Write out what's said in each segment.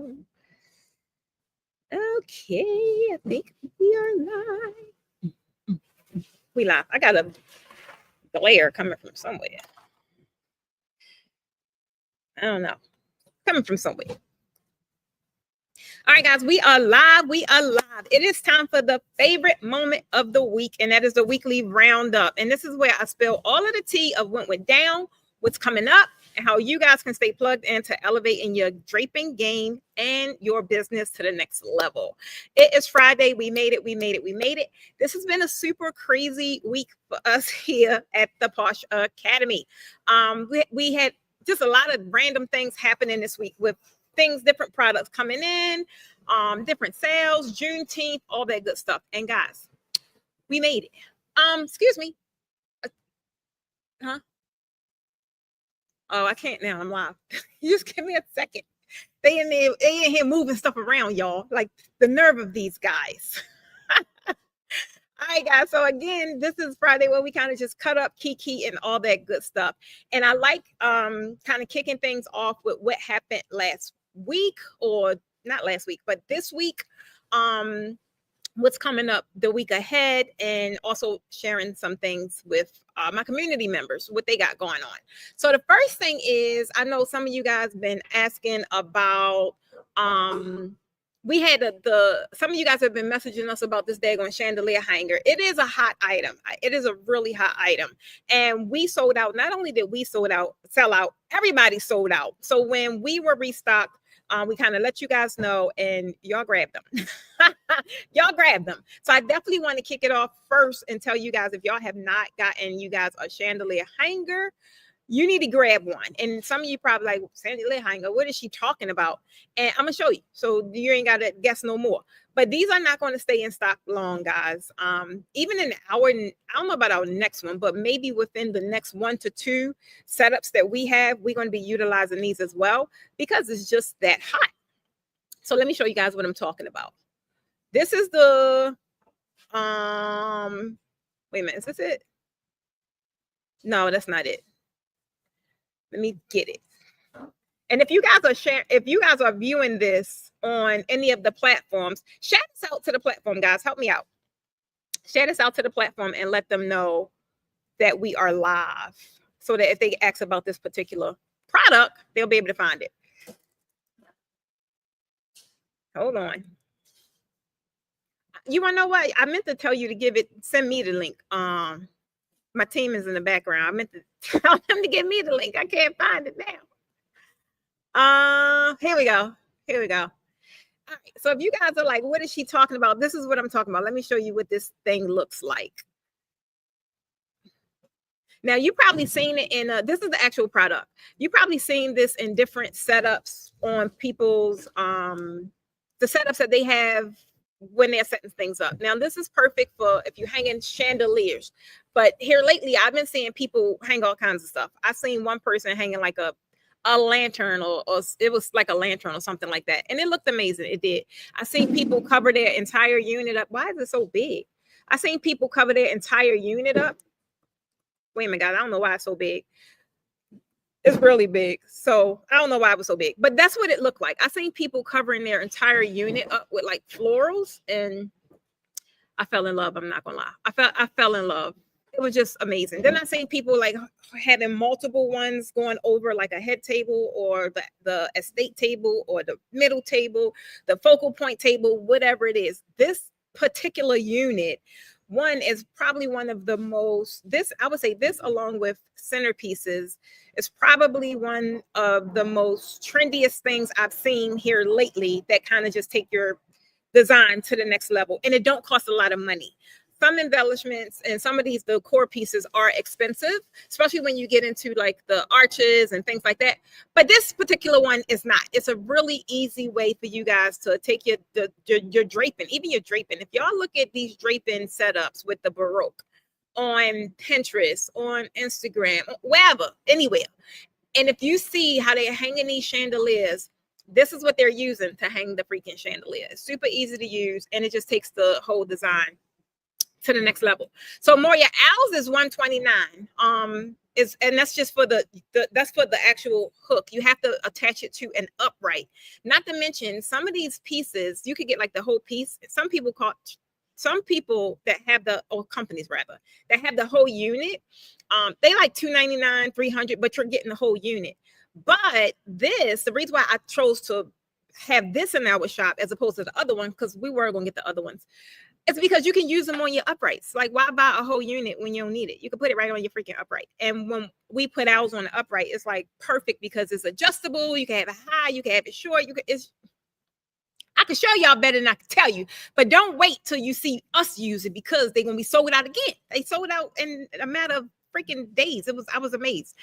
down. Okay, I think we are live. We live. I got a glare coming from somewhere. I don't know. Coming from somewhere. All right, guys, we are live. We are live. It is time for the favorite moment of the week, and that is the weekly roundup. And this is where I spill all of the tea of what went down, what's coming up, and how you guys can stay plugged in to elevate in your draping game and your business to the next level. It is Friday. We made it. We made it. We made it. This has been a super crazy week for us here at the Posh Academy. We had just a lot of random things happening this week with things, different products coming in, different sales, Juneteenth, all that good stuff. And guys, we made it. Excuse me. Huh? Oh, I can't now. I'm live. You just give me a second. They in here moving stuff around, y'all. Like the nerve of these guys. All right, guys. So again, this is Friday where we kind of just cut up Kiki and all that good stuff. And I like kind of kicking things off with what happened last week, or not last week, but this week. What's coming up the week ahead, and also sharing some things with my community members, what they got going on. So the first thing is, I know some of you guys been asking about, we had some of you guys have been messaging us about this daggone chandelier hanger. It is a hot item. It is a really hot item. And we sold out. Not only did we sell out, everybody sold out. So when we were restocked, we kind of let you guys know, and y'all grabbed them. Y'all grabbed them. So I definitely want to kick it off first and tell you guys, if y'all have not gotten you guys a chandelier hanger, you need to grab one. And some of you probably like, chandelier hanger, what is she talking about? And I'm gonna show you, so you ain't gotta guess no more. But these are not going to stay in stock long, guys. Even in our, I don't know about our next one, but maybe within the next 1 to 2 setups that we have, we're going to be utilizing these as well, because it's just that hot. So let me show you guys what I'm talking about. This is the, wait a minute, is this it? No, that's not it. Let me get it. And if you guys are viewing this on any of the platforms, shout us out to the platform, guys. Help me out. Shout us out to the platform and let them know that we are live, so that if they ask about this particular product, they'll be able to find it. Hold on. You want to know what? I meant to tell you to send me the link. My team is in the background. I meant to tell them to give me the link. I can't find it now. Here we go. All right. So if you guys are like, what is she talking about? This is what I'm talking about. Let me show you what this thing looks like. Now, you probably seen it in this is the actual product. You probably seen this in different setups on people's the setups that they have when they're setting things up. Now, this is perfect for if you're hanging chandeliers. But here lately, I've been seeing people hang all kinds of stuff. I've seen one person hanging like a lantern, or it was like a lantern or something like that, and it looked amazing. It did. I seen people cover their entire unit up. Why is it so big? I seen people cover their entire unit up. Wait a minute, guys, I don't know why it's so big. It's really big, so I don't know why it was so big, but that's what it looked like. I seen people covering their entire unit up with like florals, and I fell in love. I'm not gonna lie, I fell in love. It was just amazing. Then I seen people like having multiple ones going over like a head table, or the estate table, or the middle table, the focal point table, whatever it is. This particular unit, one is probably one of the most, I would say this along with centerpieces is probably one of the most trendiest things I've seen here lately, that kind of just take your design to the next level. And it don't cost a lot of money. Some embellishments and some of the core pieces are expensive, especially when you get into like the arches and things like that. But this particular one is not. It's a really easy way for you guys to take your draping, even your draping. If y'all look at these draping setups with the Baroque on Pinterest, on Instagram, wherever, anywhere, and if you see how they're hanging these chandeliers, this is what they're using to hang the freaking chandelier. It's super easy to use, and it just takes the whole design to the next level. So Moria, ours is $129. and that's just for the that's for the actual hook. You have to attach it to an upright. Not to mention some of these pieces, you could get like the whole piece. Some people that have the, or companies rather, that have the whole unit, they like $299, $300, but you're getting the whole unit. But the reason why I chose to have this in our shop as opposed to the other one, because we were going to get the other ones, it's because you can use them on your uprights. Like, why buy a whole unit when you don't need it? You can put it right on your freaking upright. And when we put ours on the upright, it's like perfect because it's adjustable. You can have it high, you can have it short. I can show y'all better than I can tell you, but don't wait till you see us use it because they're gonna be sold out again. They sold out in a matter of freaking days. I was amazed.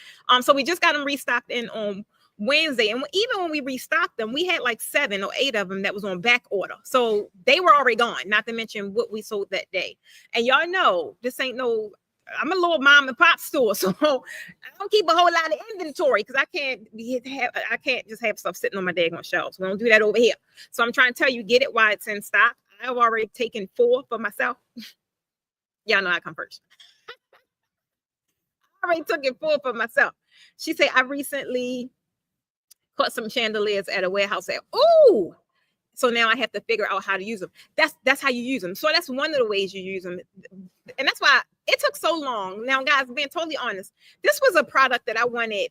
So we just got them restocked in on Wednesday, and even when we restocked them, we had like 7 or 8 of them that was on back order, so they were already gone. Not to mention what we sold that day. And y'all know this ain't no. I'm a little mom and pop store, so I don't keep a whole lot of inventory because I can't just have stuff sitting on my daggone shelves. We don't do that over here. So I'm trying to tell you, get it while it's in stock. I've already taken 4 for myself. Y'all know I come first. I already took it 4 for myself. She said, I recently caught some chandeliers at a warehouse sale. Ooh! So now I have to figure out how to use them. That's how you use them. So that's one of the ways you use them. And that's why it took so long. Now, guys, being totally honest, this was a product that I wanted.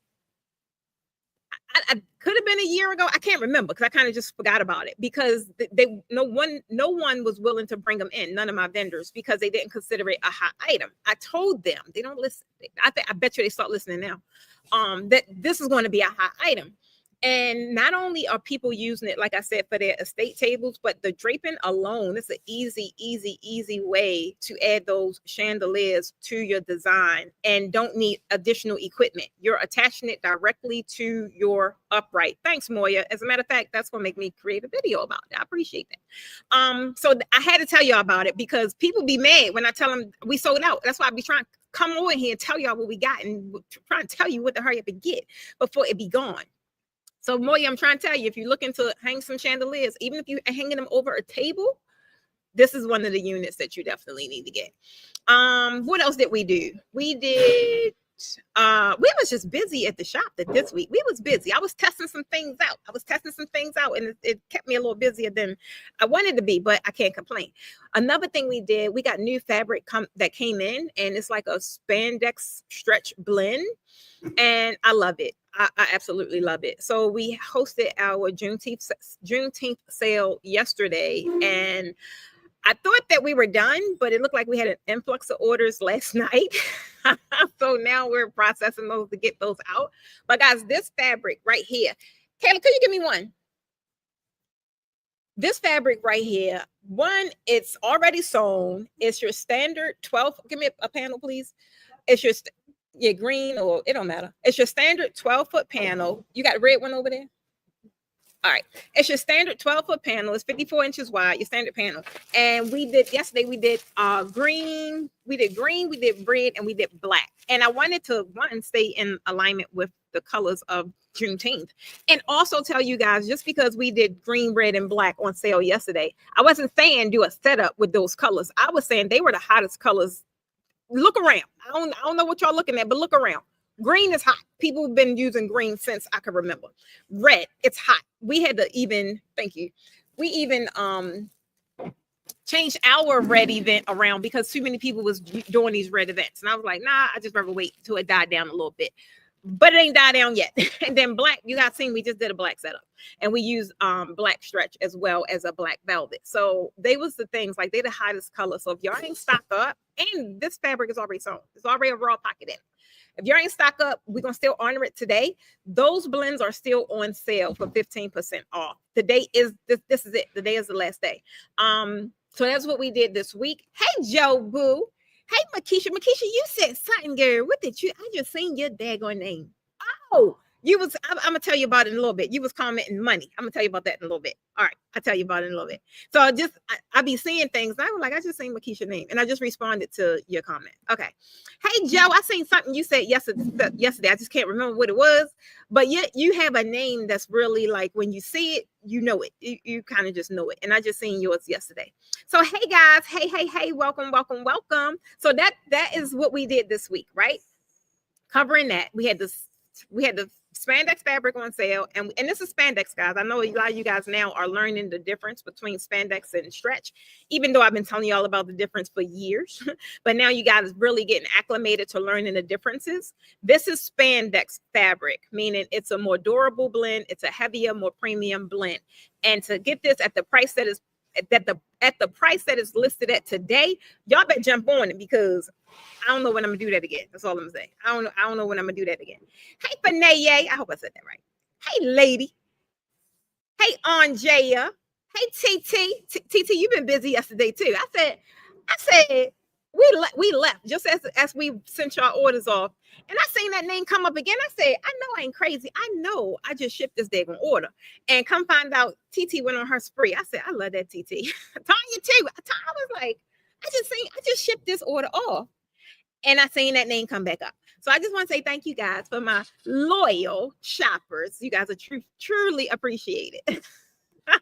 I could have been a year ago. I can't remember because I kind of just forgot about it because no one was willing to bring them in. None of my vendors, because they didn't consider it a hot item. I told them, they don't listen. I bet you they start listening now. That this is going to be a hot item. And not only are people using it, like I said, for their estate tables, but the draping alone, it's an easy way to add those chandeliers to your design and don't need additional equipment. You're attaching it directly to your upright. Thanks, Moya. As a matter of fact, that's going to make me create a video about it. I appreciate that. So I had to tell y'all about it because people be mad when I tell them we sold out. That's why I be trying to come over here and tell y'all what we got and trying to tell you what to hurry up and get before it be gone. So Moya, I'm trying to tell you, if you're looking to hang some chandeliers, even if you're hanging them over a table, this is one of the units that you definitely need to get. What else did we do? We was just busy at the shop this week. We was busy. I was testing some things out. And it kept me a little busier than I wanted to be, but I can't complain. Another thing we did, we got new fabric that came in, and it's like a spandex stretch blend. And I love it. I absolutely love it. So we hosted our Juneteenth sale yesterday, and I thought that we were done, but it looked like we had an influx of orders last night. So now we're processing those to get those out. But guys, this fabric right here, Kayla, could you give me one? This fabric right here, one, it's already sewn. It's your standard 12. Give me a panel, please. It's your green, or it don't matter. It's your standard 12-foot panel. You got a red one over there? All right. It's your standard 12-foot panel. It's 54 inches wide, your standard panel. And yesterday we did green, we did red, and we did black. And I wanted to, stay in alignment with the colors of Juneteenth. And also tell you guys, just because we did green, red, and black on sale yesterday, I wasn't saying do a setup with those colors. I was saying they were the hottest colors. Look around. I don't know what y'all looking at, but look around. Green is hot. People have been using green since I can remember. Red, it's hot. We had to change our red event around because too many people was doing these red events. And I was like, nah, I just rather wait till it died down a little bit. But it ain't died down yet. And then black, you guys seen, we just did a black setup. And we used black stretch as well as a black velvet. So they was the things, like they the hottest color. So if y'all ain't stocked up, and this fabric is already sewn, it's already a raw pocket in. If y'all ain't stocked up, we're gonna still honor it today. Those blends are still on sale for 15% off. Today is this is it. Today is the last day. So that's what we did this week. Hey, Joe Boo. Hey, Makisha. Makisha, you said something, girl. What did you? I just seen your daggone name. Oh, I'm gonna tell you about it in a little bit. You was commenting money. I'm gonna tell you about that in a little bit. All right, I'll tell you about it in a little bit. So I be seeing things. And I was like, I just seen Makisha's name, and I just responded to your comment. Okay. Hey, Joe, I seen something you said yesterday. I just can't remember what it was, but yet you have a name that's really like when you see it, you know it. You kind of just know it. And I just seen yours yesterday. So hey guys, hey, welcome. So that is what we did this week, right? covering that. We had the spandex fabric on sale, and this is spandex, guys. I know a lot of you guys now are learning the difference between spandex and stretch, even though I've been telling y'all about the difference for years. But now you guys really getting acclimated to learning the differences. This is spandex fabric, meaning it's a more durable blend, it's a heavier, more premium blend. And to get this at the price that is listed at today, y'all better jump on it, because I don't know when I'm gonna do that again. That's all I'm gonna say. I don't know when I'm gonna do that again. Hey, Fanaye. I hope I said that right. Hey, lady. Hey, Anjaya. Hey, TT, you've been busy yesterday too. I said we left just as we sent y'all orders off, and I seen that name come up again. I said, I know I ain't crazy. I know I just shipped this daggone order, and come find out TT went on her spree. I said, I love that TT. Tanya too. I was like, I just shipped this order off. And I seen that name come back up. So I just want to say thank you guys for my loyal shoppers. You guys are truly appreciated. All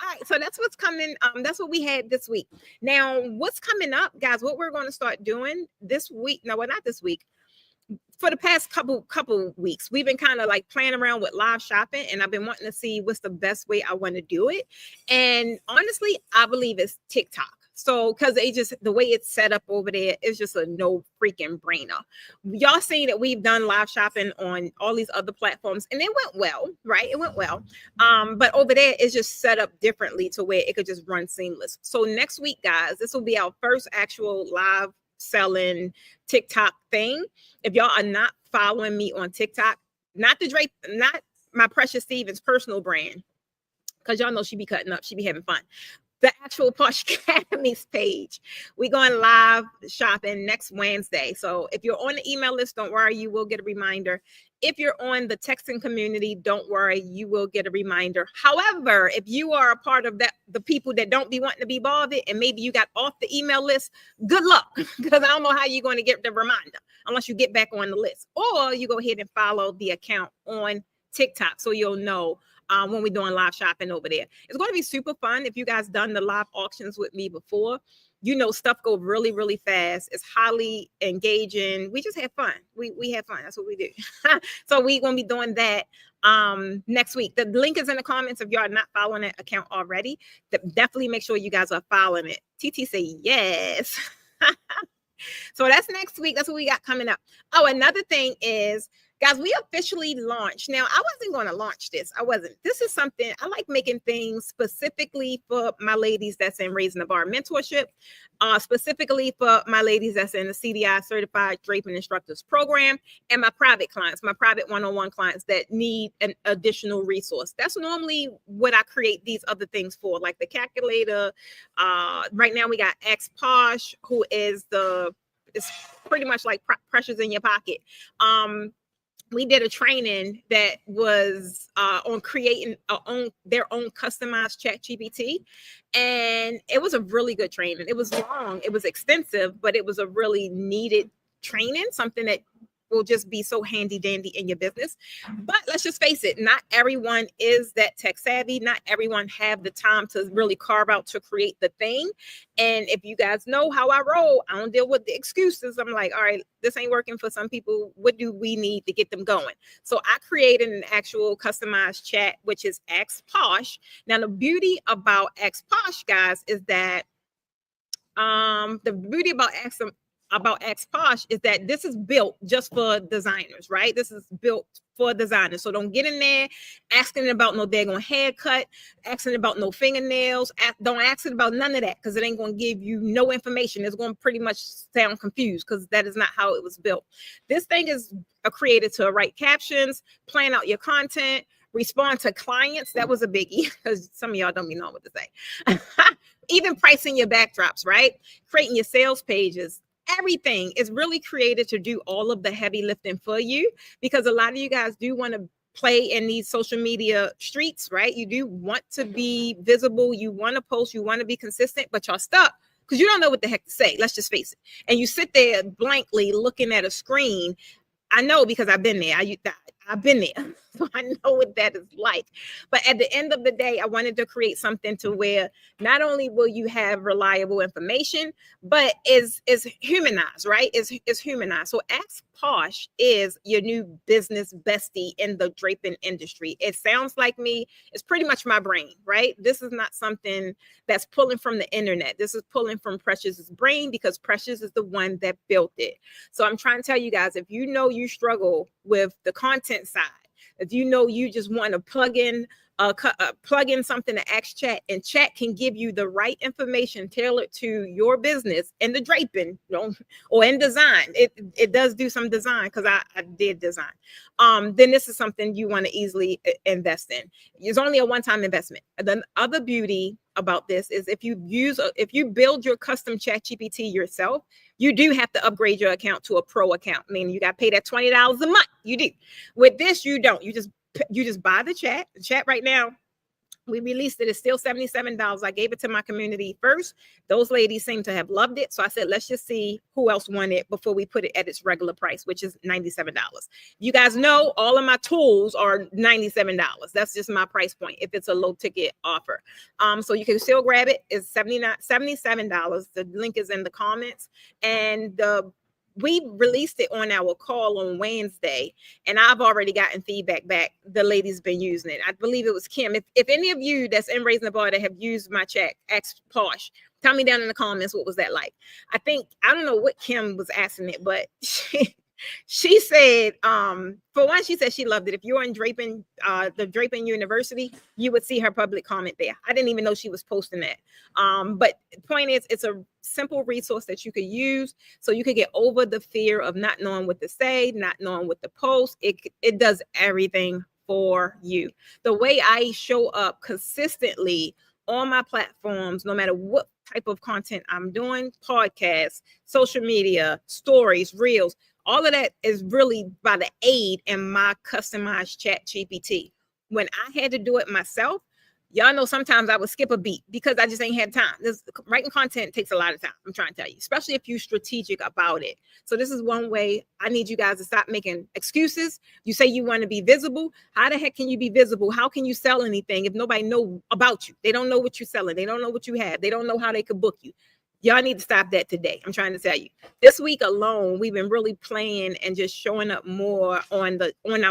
right, so that's what's coming. That's what we had this week. Now, what's coming up, guys? What we're going to start doing this week? No, well, not this week. For the past couple weeks, we've been kind of like playing around with live shopping, and I've been wanting to see what's the best way I want to do it. And honestly, I believe it's TikTok. So, because the way it's set up over there is just a no freaking brainer. Y'all seen that we've done live shopping on all these other platforms, and it went well, right? It went well. But over there, it's just set up differently to where it could just run seamless. So next week, guys, this will be our first actual live selling TikTok thing. If y'all are not following me on TikTok, not my Precious Stevens personal brand, because y'all know she be cutting up, she be having fun. The actual Posh Academy's page. We're going live shopping next Wednesday. So if you're on the email list, don't worry, you will get a reminder. If you're on the texting community, don't worry, you will get a reminder. However, if you are a part of that, the people that don't be wanting to be bothered, and maybe you got off the email list, good luck, because I don't know how you're going to get the reminder unless you get back on the list, or you go ahead and follow the account on TikTok so you'll know when we're doing live shopping over there. It's going to be super fun. If you guys done the live auctions with me before, you know stuff go really, really fast. It's highly engaging. We just have fun. We have fun. That's what we do. So we're going to be doing that next week. The link is in the comments. If you are not following that account already, definitely make sure you guys are following it. TT say yes. So that's next week. That's what we got coming up. Oh, another thing is, guys, we officially launched. Now, I wasn't going to launch this. I wasn't. This is something, I like making things specifically for my ladies that's in Raising the Bar mentorship, specifically for my ladies that's in the CDI Certified Draping Instructors Program, and my private clients, my private one-on-one clients that need an additional resource. That's normally what I create these other things for, like the calculator. Right now, we got X Posh, who is it's pretty much like pressures in your pocket. We did a training that was on creating their own customized ChatGPT, and it was a really good training. It was long, it was extensive, but it was a really needed training, something that will just be so handy dandy in your business. But let's just face it, not everyone is that tech savvy. Not everyone have the time to really carve out to create the thing. And if you guys know how I roll, I don't deal with the excuses. I'm like, all right, this ain't working for some people. What do we need to get them going? So I created an actual customized chat, which is X Posh. Now, the beauty about X Posh, guys, is that the beauty about X Posh is that this is built just for designers, right? This is built for designers. So don't get in there asking about no daggone haircut, asking about no fingernails. Don't ask it about none of that, because it ain't going to give you no information. It's going to pretty much sound confused, because that is not how it was built. This thing is created to write captions, plan out your content, respond to clients. That was a biggie, because some of y'all don't be knowing what to say. Even pricing your backdrops, right? Creating your sales pages. Everything is really created to do all of the heavy lifting for you, because a lot of you guys do want to play in these social media streets, right? You do want to be visible. You want to post. You want to be consistent, but y'all stuck because you don't know what the heck to say. Let's just face it. And you sit there blankly looking at a screen. I know, because I've been there. I've been there. So I know what that is like. But at the end of the day, I wanted to create something to where not only will you have reliable information, but is humanized, right? Is humanized. So X Posh is your new business bestie in the draping industry. It sounds like me. It's pretty much my brain, right? This is not something that's pulling from the internet. This is pulling from Precious's brain because Precious is the one that built it. So I'm trying to tell you guys, if you know you struggle with the content side, if you know you just want to plug in something to Ask Chat, and Chat can give you the right information tailored to your business in the draping, or in design. It does do some design because I did design. Then this is something you want to easily invest in. It's only a one-time investment. The other beauty about this is if you build your custom Chat GPT yourself, you do have to upgrade your account to a pro account. I mean, you got to pay that $20 a month. You do. With this, you don't. You just buy the chat. The chat right now, we released it. It's still $77. I gave it to my community first. Those ladies seem to have loved it. So I said, let's just see who else won it before we put it at its regular price, which is $97. You guys know all of my tools are $97. That's just my price point if it's a low ticket offer. So you can still grab it. It's $77. The link is in the comments. And we released it on our call on Wednesday, and I've already gotten feedback back. The lady's been using it. I believe it was Kim. If any of you that's in Raising the Bar that have used my chat, Ask Posh, tell me down in the comments what was that like. I don't know what Kim was asking it, but she said, for one, she said she loved it. If you're in Draping, the Draping University, you would see her public comment there. I didn't even know she was posting that. But the point is, it's a simple resource that you could use so you could get over the fear of not knowing what to say, not knowing what to post. It does everything for you. The way I show up consistently on my platforms, no matter what type of content I'm doing, podcasts, social media, stories, reels, all of that is really by the aid in my customized Chat GPT. When I had to do it myself, y'all know sometimes I would skip a beat because I just ain't had time. Writing content takes a lot of time. I'm trying to tell you, especially if you're strategic about it. So this is one way I need you guys to stop making excuses. You say you want to be visible. How the heck can you be visible? How can you sell anything if nobody know about you? They don't know what you're selling. They don't know what you have. They don't know how they could book you. Y'all need to stop that today. I'm trying to tell you. This week alone, we've been really playing and just showing up more on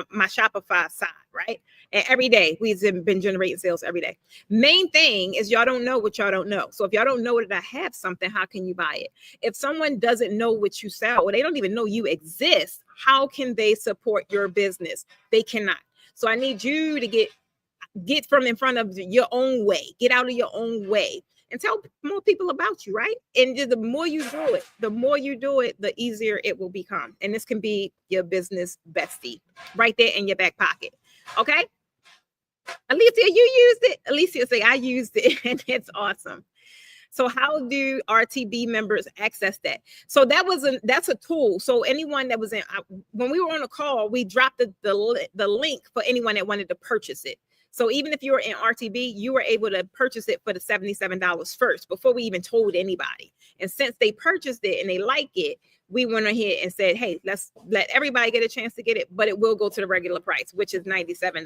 my Shopify side, right? And every day we've been generating sales every day. Main thing is y'all don't know what y'all don't know. So if y'all don't know that I have something, how can you buy it? If someone doesn't know what you sell, or they don't even know you exist, how can they support your business? They cannot. So I need you to get from in front of your own way. Get out of your own way. And tell more people about you, right? And just the more you do it, the easier it will become. And this can be your business bestie right there in your back pocket. Okay? Alicia, you used it? Alicia say, I used it, and it's awesome. So how do RTB members access that? So that's a tool. So anyone that was when we were on a call, we dropped the link for anyone that wanted to purchase it. So even if you were in RTB, you were able to purchase it for the $77 first before we even told anybody. And since they purchased it and they like it, we went ahead and said, hey, let's let everybody get a chance to get it, but it will go to the regular price, which is $97.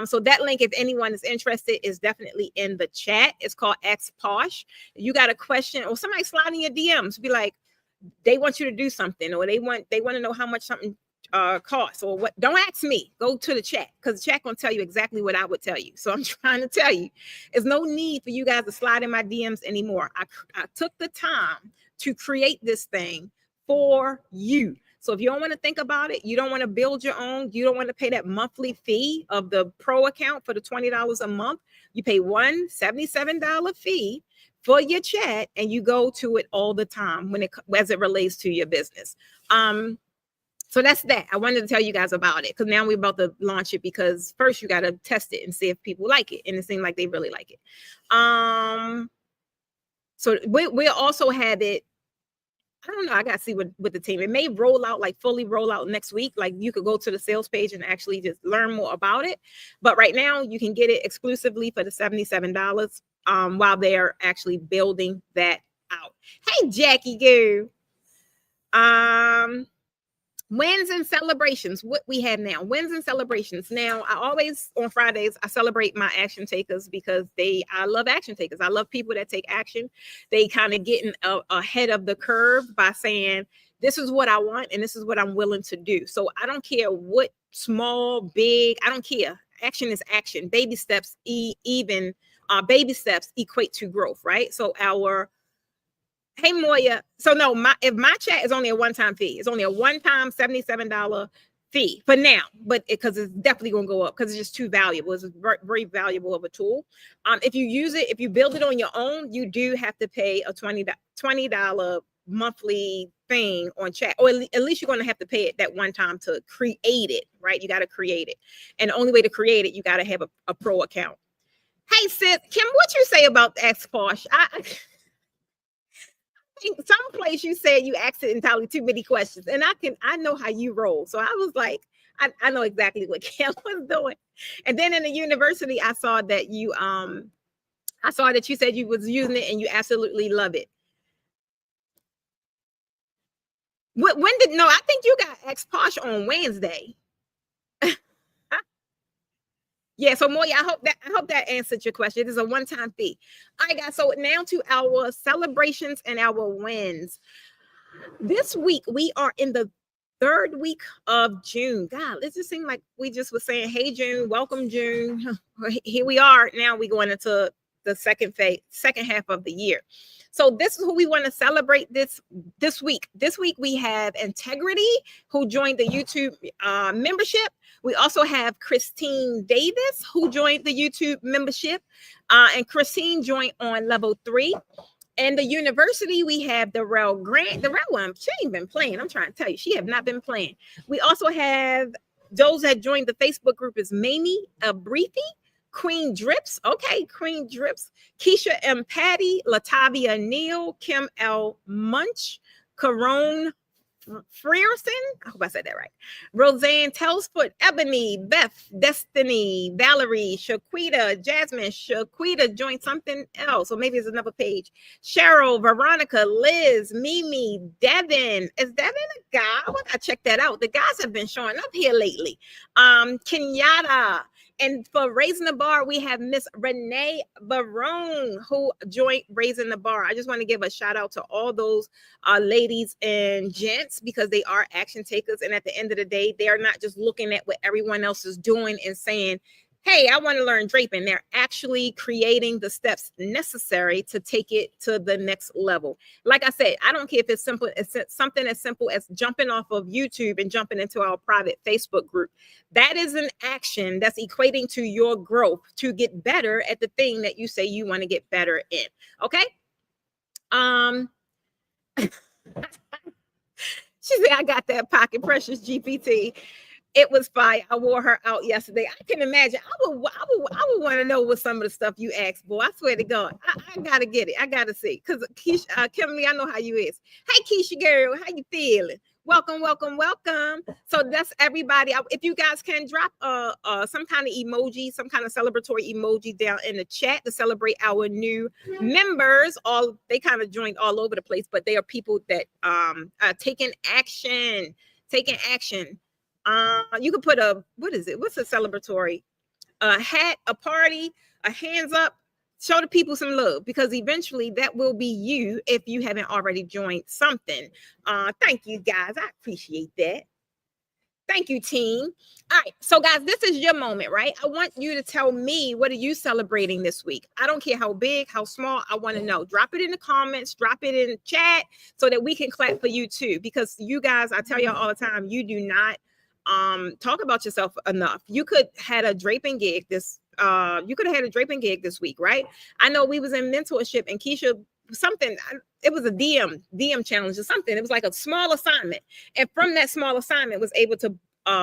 So that link, if anyone is interested, is definitely in the chat. It's called Ask Posh. You got a question or somebody slide in your DMs, be like, they want you to do something, or they want to know how much something costs or what. Don't ask me, go to the chat, because the chat gonna tell you exactly what I would tell you. So I'm trying to tell you, there's no need for you guys to slide in my DMs anymore. I took the time to create this thing for you. So if you don't want to think about it, you don't want to build your own, you don't want to pay that monthly fee of the pro account for the $20 a month, you pay one $77 fee for your chat, and you go to it all the time as it relates to your business. So that's that. I wanted to tell you guys about it, because now we're about to launch it, because first you got to test it and see if people like it. And it seemed like they really like it. So we'll also have it. I don't know. I got to see with the team. It may roll out, like fully roll out next week. Like you could go to the sales page and actually just learn more about it. But right now you can get it exclusively for the $77 while they're actually building that out. Hey, Jackie Goo. Wins and celebrations. What we have now, wins and celebrations. Now, I always on Fridays I celebrate my action takers, because I love action takers. I love people that take action. They kind of getting ahead of the curve by saying, This is what I want, and this is what I'm willing to do. So I don't care what small, big, I don't care. Action is action. Baby steps, even baby steps equate to growth, right? So hey Moya, so no, if my chat is only a one-time fee, it's only a one-time $77 fee for now, but because it's definitely going to go up because it's just too valuable. It's very, very valuable of a tool. If you use it, if you build it on your own, you do have to pay a $20 monthly thing on chat, or at least you're going to have to pay it that one time to create it, right? You got to create it, and the only way to create it, you got to have a pro account. Hey sis, Kim, what you say about X Posh? I think someplace you said you asked it entirely too many questions, and I know how you roll, so I was like, I know exactly what Kim was doing. And then in the university, I saw that you said you was using it and you absolutely love it. I think you got X Posh on Wednesday. Yeah, so Moya, I hope that answered your question. It is a one-time fee. All right, guys. So now to our celebrations and our wins. This week we are in the third week of June. God, it just seemed like we just was saying, "Hey June, welcome June." Here we are. Now we going into the second half of the year. So this is who we want to celebrate this week. This week we have Integrity, who joined the YouTube membership. We also have Christine Davis, who joined the YouTube membership, and Christine joined on level 3. And the university, we have Darrell Grant. Darrell one, she ain't been playing. I'm trying to tell you, she have not been playing. We also have those that joined the Facebook group is Mamie Abrifi, Queen Drips. Okay, Queen Drips. Keisha M. Patty, Latavia Neal, Kim L. Munch, Carone Frierson, I hope I said that right. Roseanne Telsfoot, Ebony, Beth, Destiny, Valerie, Shaquita, Jasmine, Shaquita joined something else, or maybe it's another page. Cheryl, Veronica, Liz, Mimi, Devin. Is Devin a guy? I want to check that out. The guys have been showing up here lately. Kenyatta. And for Raising the Bar, we have Miss Renee Barone, who joined Raising the Bar. I just want to give a shout out to all those ladies and gents, because they are action takers. And at the end of the day, they are not just looking at what everyone else is doing and saying, hey, I want to learn draping. They're actually creating the steps necessary to take it to the next level. Like I said, I don't care if it's simple. It's something as simple as jumping off of YouTube and jumping into our private Facebook group. That is an action that's equating to your growth to get better at the thing that you say you want to get better in. Okay. She said, I got that Pocket Precious GPT. It was fire. I wore her out yesterday. I can imagine. I would want to know what some of the stuff you asked, boy. I swear to God, I gotta get it. I gotta see. Because Keisha, Kimberly, I know how you is. Hey, Keisha girl, how you feeling? Welcome, welcome, welcome. So that's everybody. If you guys can drop some kind of emoji, some kind of celebratory emoji down in the chat to celebrate our new members. They kind of joined all over the place, but they are people that are taking action. Taking action. You could put what's a celebratory? A hat, a party, a hands up. Show the people some love, because eventually that will be you if you haven't already joined something. Thank you guys. I appreciate that. Thank you, team. All right. So guys, this is your moment, right? I want you to tell me, what are you celebrating this week? I don't care how big, how small. I want to know. Drop it in the comments, drop it in the chat so that we can clap for you too. Because you guys, I tell y'all all the time, you do not talk about yourself enough. You could had a draping gig this week, right? I know we was in mentorship and Keisha it was a DM challenge or something. It was like a small assignment, and from that small assignment was able to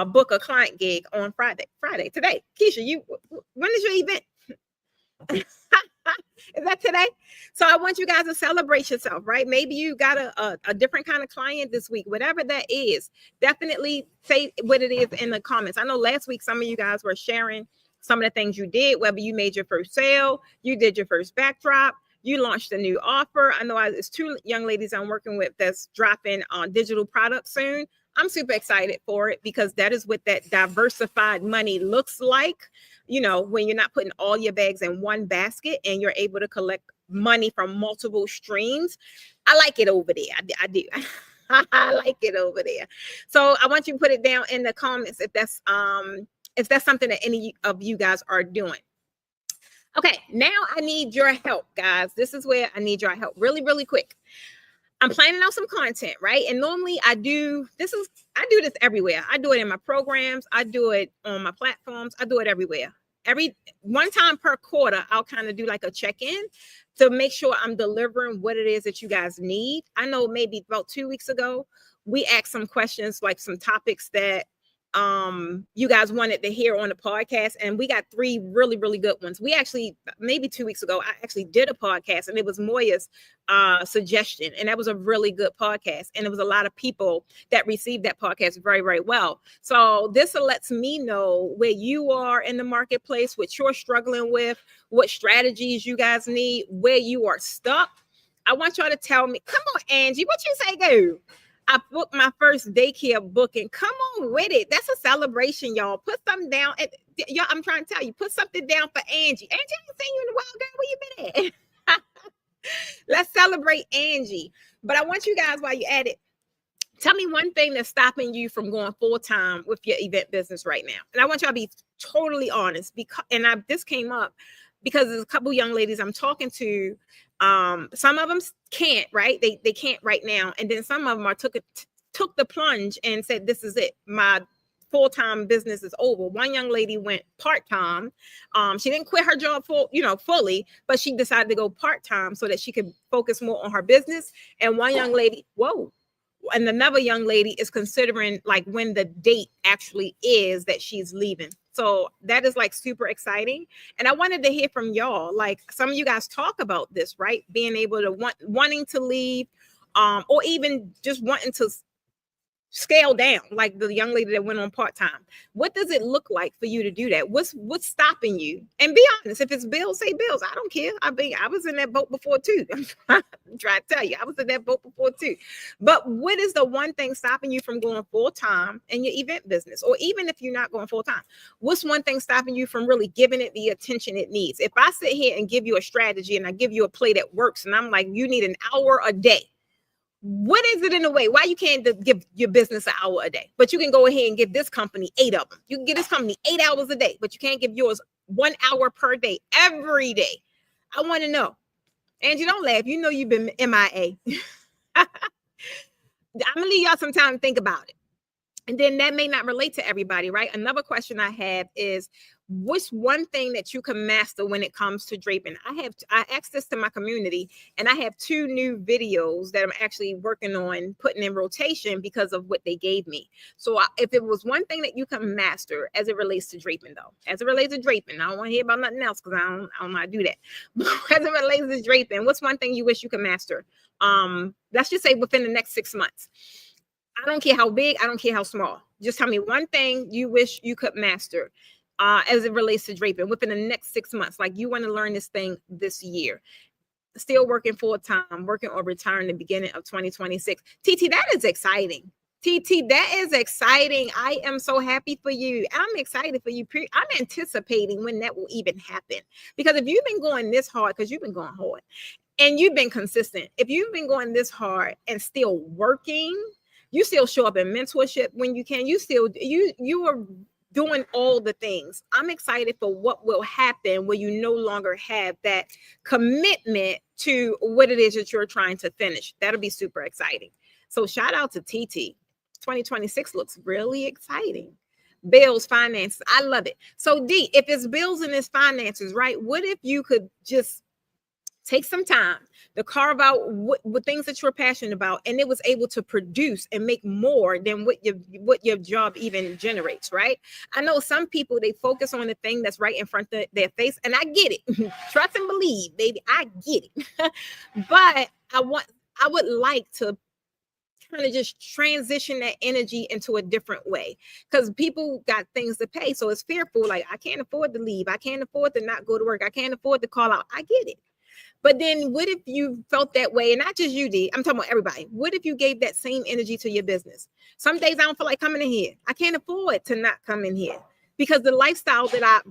book a client gig on Friday today. Keisha, when is your event? Is that today? So I want you guys to celebrate yourself, right? Maybe you got a different kind of client this week, whatever that is. Definitely say what it is in the comments. I know last week some of you guys were sharing some of the things you did, whether you made your first sale, you did your first backdrop, you launched a new offer. I know it's 2 young ladies I'm working with that's dropping on digital products soon. I'm super excited for it, because that is what that diversified money looks like. You know, when you're not putting all your bags in one basket and you're able to collect money from multiple streams. I like it over there. I do. I like it over there. So I want you to put it down in the comments if that's something that any of you guys are doing. Okay, now I need your help, guys. This is where I need your help really, really quick. I'm planning out some content, right? And normally I do this everywhere. I do it in my programs, I do it on my platforms, I do it everywhere. Every one time per quarter, I'll kind of do like a check-in to make sure I'm delivering what it is that you guys need. I know maybe about 2 weeks ago, we asked some questions, like some topics that you guys wanted to hear on the podcast, and we got 3 really, really good ones. We actually, maybe 2 weeks ago, I actually did a podcast, and it was Moya's suggestion, and that was a really good podcast, and it was a lot of people that received that podcast very, very well. So this lets me know where you are in the marketplace, what you're struggling with, what strategies you guys need, where you are stuck. I want y'all to tell me. Come on, Angie, what you say, go? I booked my first daycare booking. Come on with it. That's a celebration, y'all. Put something down. Y'all, I'm trying to tell you, put something down for Angie. Angie, I ain't seen you in a while, girl. Where you been at? Let's celebrate Angie. But I want you guys, while you're at it, tell me one thing that's stopping you from going full time with your event business right now. And I want y'all to be totally honest. This came up because there's a couple young ladies I'm talking to. Some of them can't, right? They can't right now. And then some of them took the plunge and said, this is it. My full-time business is over. One young lady went part-time. She didn't quit her job fully, but she decided to go part-time so that she could focus more on her business. And one young lady, and another young lady is considering like when the date actually is that she's leaving. So that is like super exciting. And I wanted to hear from y'all. Like some of you guys talk about this, right? Being able to wanting to leave, or even just wanting to scale down, like the young lady that went on part-time. What does it look like for you to do that? What's stopping you? And be honest. If it's bills, say bills. I don't care. I was in that boat before too. I'm trying to tell you, I was in that boat before too. But what is the one thing stopping you from going full-time in your event business? Or even if you're not going full-time, what's one thing stopping you from really giving it the attention it needs? If I sit here and give you a strategy and I give you a play that works, and I'm like, you need an hour a day. What is it in a way? Why you can't give your business an hour a day, but you can go ahead and give this company 8 of them? You can give this company 8 hours a day, but you can't give yours 1 hour per day, every day. I want to know. Angie, don't laugh. You know you've been MIA. I'm going to leave y'all some time to think about it. And then that may not relate to everybody, right? Another question I have is, what's one thing that you can master when it comes to draping? I asked this to my community, and I have 2 new videos that I'm actually working on putting in rotation because of what they gave me. So if it was one thing that you can master as it relates to draping, though, as it relates to draping, I don't want to hear about nothing else because I don't know how to do that. But as it relates to draping, what's one thing you wish you could master? Let's just say within the next 6 months. I don't care how big, I don't care how small. Just tell me one thing you wish you could master as it relates to draping within the next 6 months. Like you want to learn this thing this year. Still working full time, working or retiring the beginning of 2026. TT, that is exciting. TT, that is exciting. I am so happy for you. I'm excited for you. I'm anticipating when that will even happen. Because if you've been going this hard, because you've been going hard and you've been consistent, if you've been going this hard and still working, you still show up in mentorship when you can. You are doing all the things. I'm excited for what will happen when you no longer have that commitment to what it is that you're trying to finish. That'll be super exciting. So shout out to TT. 2026 looks really exciting. Bills, finances. I love it. So D, if it's bills and it's finances, right? What if you could just take some time to carve out what things that you're passionate about, and it was able to produce and make more than what your job even generates, right? I know some people, they focus on the thing that's right in front of their face, and I get it. Trust and believe, baby. I get it. But I would like to kind of just transition that energy into a different way, because people got things to pay. So it's fearful. Like, I can't afford to leave. I can't afford to not go to work. I can't afford to call out. I get it. But then what if you felt that way? And not just you did. I'm talking about everybody. What if you gave that same energy to your business? Some days I don't feel like coming in here. I can't afford to not come in here, because the lifestyle that I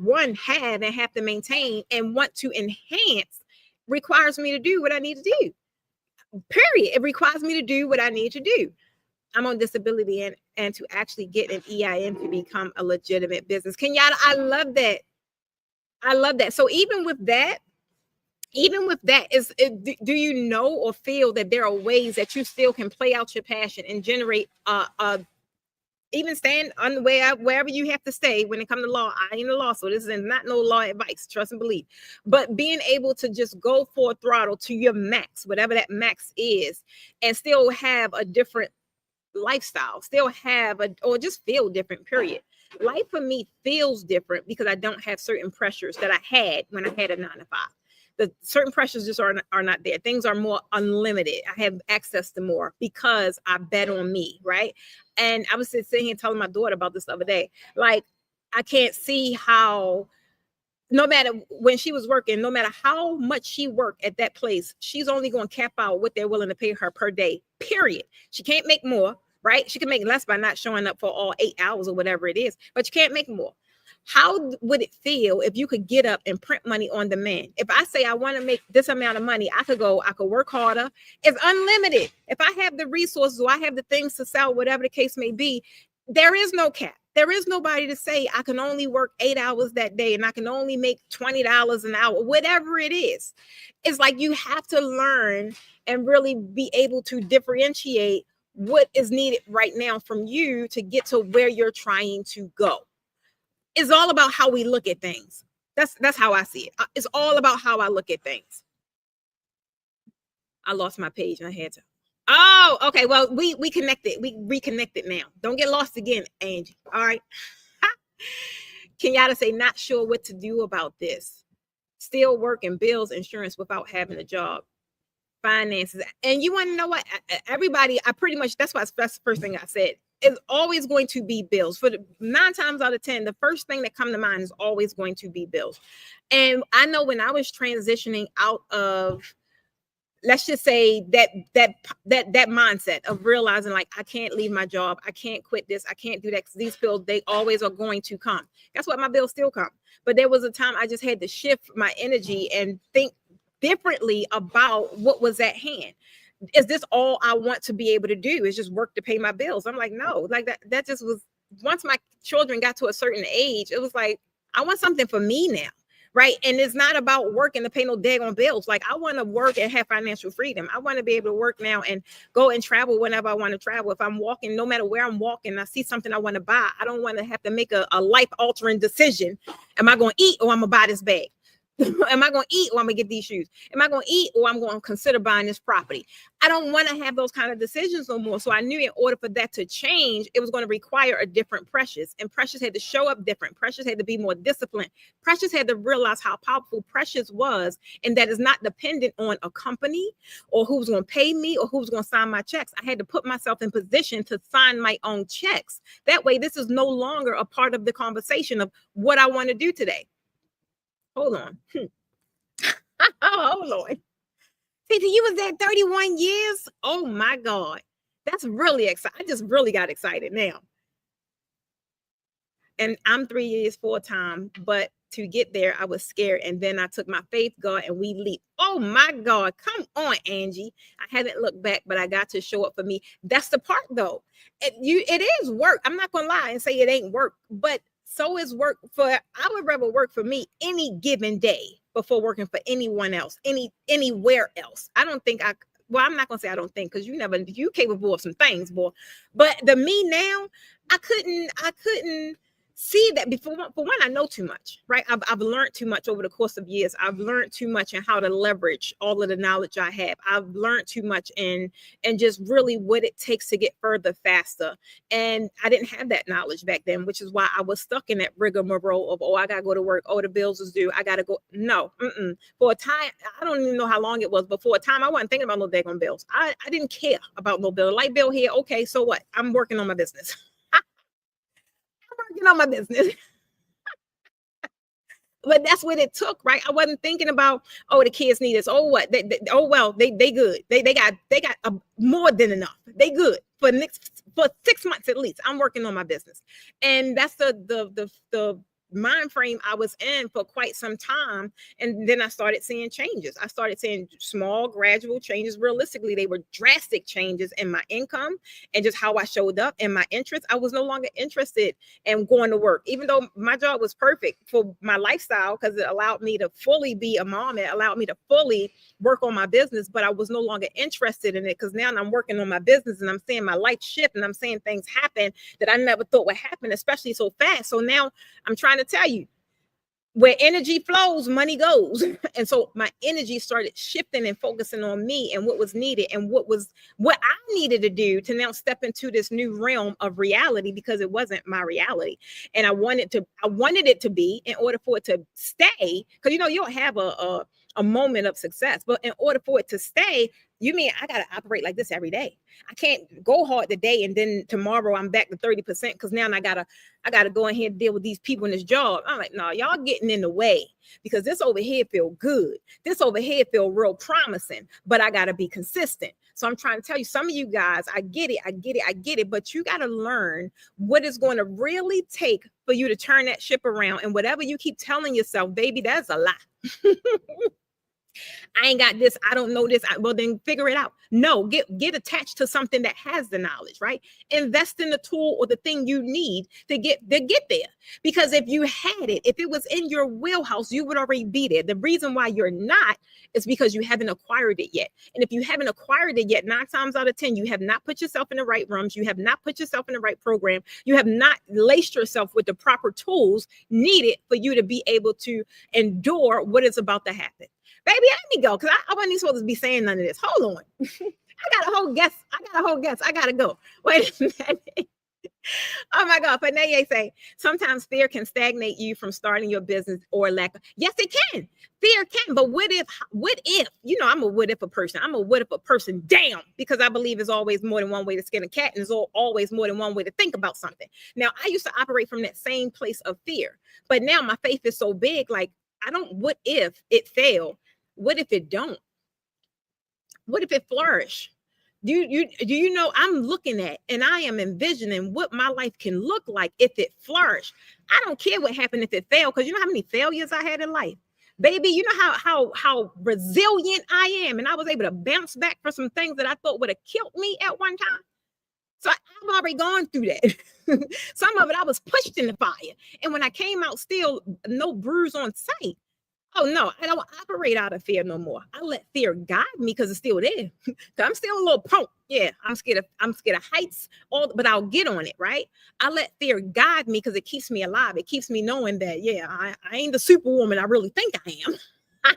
have and have to maintain and want to enhance requires me to do what I need to do. Period. It requires me to do what I need to do. I'm on disability and to actually get an EIN to become a legitimate business. Kenyatta, I love that. I love that. So even with that, do you know or feel that there are ways that you still can play out your passion and generate even stand on wherever you have to stay when it comes to law? I ain't a law, so this is not no law advice, trust and believe. But being able to just go full throttle to your max, whatever that max is, and still have a different lifestyle, still have or just feel different, period. Life for me feels different because I don't have certain pressures that I had when I had a 9 to 5. The certain pressures just are not there. Things are more unlimited. I have access to more because I bet on me, right? And I was sitting here telling my daughter about this the other day. Like, I can't see how, no matter when she was working, no matter how much she worked at that place, she's only going to cap out what they're willing to pay her per day, period. She can't make more, right? She can make less by not showing up for all 8 hours or whatever it is, but you can't make more. How would it feel if you could get up and print money on demand? If I say I want to make this amount of money, I could work harder. It's unlimited. If I have the resources or I have the things to sell, whatever the case may be, there is no cap. There is nobody to say I can only work 8 hours that day and I can only make $20 an hour, whatever it is. It's like you have to learn and really be able to differentiate what is needed right now from you to get to where you're trying to go. It's all about how we look at things. That's how I see it. It's all about how I look at things. I lost my page and I had to. Oh, okay. Well, we connected. We reconnected now. Don't get lost again, Angie. All right. Kenyatta say, not sure what to do about this. Still working, bills, insurance without having a job, finances. And you want to know what? Everybody, that's the first thing I said. It's always going to be bills. For the 9 times out of 10, the first thing that come to mind is always going to be bills. And I know when I was transitioning out of, let's just say that mindset of realizing like I can't leave my job, I can't quit this, I can't do that, because these bills, they always are going to come. Guess what? My bills still come. But there was a time I just had to shift my energy and think differently about what was at hand. Is this all I want to be able to do, is just work to pay my bills? I'm like, no, like that just was, once my children got to a certain age, it was like, I want something for me now. Right. And it's not about working to pay no daggone bills. Like, I want to work and have financial freedom. I want to be able to work now and go and travel whenever I want to travel. If I'm walking, no matter where I'm walking, I see something I want to buy, I don't want to have to make a life altering decision. Am I going to eat, or I'm going to buy this bag? Am I going to eat, or I'm going to get these shoes? Am I going to eat, or I'm going to consider buying this property? I don't want to have those kind of decisions no more. So I knew in order for that to change, it was going to require a different Precious. And Precious had to show up different. Precious had to be more disciplined. Precious had to realize how powerful Precious was, and that is not dependent on a company or who's going to pay me or who's going to sign my checks. I had to put myself in position to sign my own checks. That way, this is no longer a part of the conversation of what I want to do today. Hold on. Oh, Lord. TT, you was there 31 years? Oh, my God. That's really exciting. I just really got excited now. And I'm 3 years full-time, but to get there, I was scared. And then I took my faith, God, and we leaped. Oh, my God. Come on, Angie. I haven't looked back, but I got to show up for me. That's the part, though. It is work. I'm not going to lie and say it ain't work, but so is work I would rather work for me any given day before working for anyone else, anywhere else. I don't think I'm not going to say I don't think, because you capable of some things, boy. But the me now, I couldn't see that before. For one, I know too much, right? I've learned too much over the course of years. I've learned too much in how to leverage all of the knowledge I have. I've learned too much in just really what it takes to get further faster. And I didn't have that knowledge back then, which is why I was stuck in that rigmarole of, I got to go to work. Oh, the bills is due. I got to go. No, for a time, I don't even know how long it was, but for a time, I wasn't thinking about no daggone bills. I didn't care about no bill. Light bill here. Okay, so what? I'm working on my business. On my business. But that's what it took, right? I wasn't thinking about, the kids need this. Oh, what? They good. They got more than enough. They good for 6 months at least. I'm working on my business, and that's the mind frame I was in for quite some time. And then I started seeing changes. I started seeing small, gradual changes. Realistically, they were drastic changes in my income and just how I showed up and my interests. I was no longer interested in going to work, even though my job was perfect for my lifestyle because it allowed me to fully be a mom. It allowed me to fully work on my business, but I was no longer interested in it because now I'm working on my business and I'm seeing my life shift and I'm seeing things happen that I never thought would happen, especially so fast. So now I'm trying to tell you, where energy flows, money goes. And so my energy started shifting and focusing on me and what was needed and what I needed to do to now step into this new realm of reality, because it wasn't my reality. And I wanted it to be, in order for it to stay, because you'll have a moment of success, but in order for it to stay, you mean I gotta operate like this every day. I can't go hard today and then tomorrow I'm back to 30% because now I gotta go ahead and deal with these people in this job. I'm like, no, y'all getting in the way, because this over here feel good. This over here feel real promising, but I gotta be consistent. So I'm trying to tell you, some of you guys, I get it, but you gotta learn what it's going to really take for you to turn that ship around. And whatever you keep telling yourself, baby, that's a lie. I ain't got this. I don't know this. Well, then figure it out. No, get attached to something that has the knowledge, right? Invest in the tool or the thing you need to get there. Because if you had it, if it was in your wheelhouse, you would already be there. The reason why you're not is because you haven't acquired it yet. And if you haven't acquired it yet, 9 times out of 10, you have not put yourself in the right rooms. You have not put yourself in the right program. You have not laced yourself with the proper tools needed for you to be able to endure what is about to happen. Baby, let me go, because I wasn't even supposed to be saying none of this. Hold on. I got a whole guess. I gotta go. Wait a minute. Oh my God. Panay say, sometimes fear can stagnate you from starting your business or lack of. Yes, it can. Fear can. But what if, I'm a what if a person. I'm a what if a person. Damn. Because I believe there's always more than one way to skin a cat, and there's always more than one way to think about something. Now, I used to operate from that same place of fear. But now my faith is so big, like, what if it failed? What if it don't? What if it flourish? Do you know, I'm looking at and I am envisioning what my life can look like if it flourish. I don't care what happened if it failed, because you know how many failures I had in life. Baby, you know how resilient I am, and I was able to bounce back for some things that I thought would have killed me at one time. So I've already gone through that. Some of it I was pushed in the fire, and when I came out, still no bruise on sight. Oh no, I don't operate out of fear no more. I let fear guide me because it's still there. I'm still a little punk. Yeah, I'm scared of heights, but I'll get on it, right? I let fear guide me because it keeps me alive. It keeps me knowing that, yeah, I ain't the superwoman I really think I am.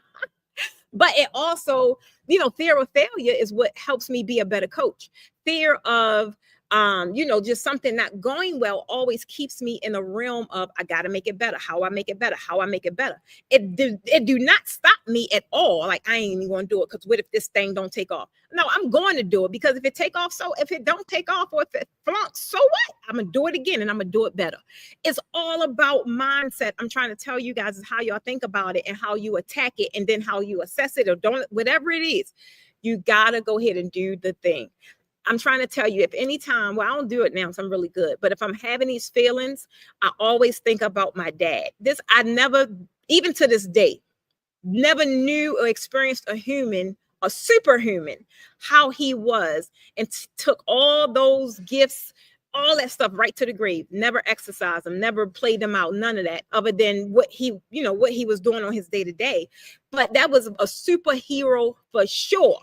But it also, fear of failure is what helps me be a better coach. Fear of just something not going well always keeps me in a realm of, I got to make it better. How I make it better. It do not stop me at all. Like, I ain't even going to do it because what if this thing don't take off? No, I'm going to do it, because if it take off, so if it don't take off or if it flunks, so what? I'm going to do it again and I'm going to do it better. It's all about mindset. I'm trying to tell you guys is how y'all think about it and how you attack it, and then how you assess it or don't, whatever it is. You got to go ahead and do the thing. I'm trying to tell you, if anytime, well, I don't do it now, so I'm really good. But if I'm having these feelings, I always think about my dad. I never, even to this day, never knew or experienced a superhuman, how he was, and took all those gifts, all that stuff right to the grave. Never exercised them, never played them out, none of that, other than what he was doing on his day to day. But that was a superhero for sure.